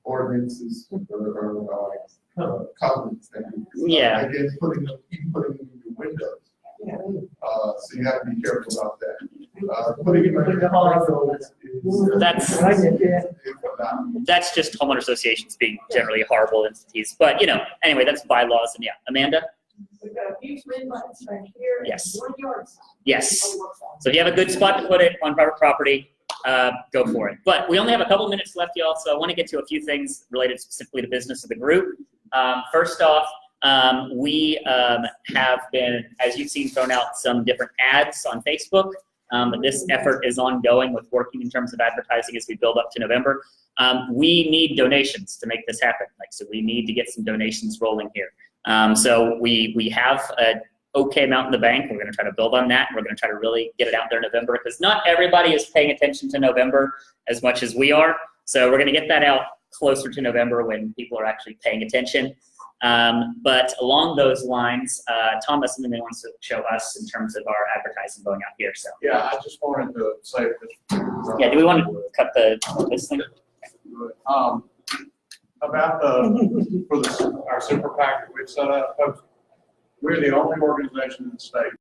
ordinances or covenants. Yeah. Again, putting them in your windows. So you have to be careful about that. Putting it in the windows that's just homeowner associations being generally horrible entities. But anyway, that's bylaws. And yeah, Amanda. We've got a few twin buttons right here. and Yes. 1 yard sign. Yes. So if you have a good spot to put it on private property, go for it. But we only have a couple minutes left, y'all, so I want to get to a few things related specifically to business of the group. First off, we have been, as you've seen, thrown out some different ads on Facebook. But this effort is ongoing with working in terms of advertising as we build up to November. We need donations to make this happen. So we need to get some donations rolling here. So we have an okay amount in the bank. We're going to try to build on that. We're going to try to really get it out there in November because not everybody is paying attention to November as much as we are. So we're going to get that out closer to November when people are actually paying attention. But along those lines, Tom has something that he wants to show us in terms of our advertising going out here. So Yeah, I just wanted to say this. yeah, do we want to cut this thing? About our super PAC that we've set up, we're the only organization in the state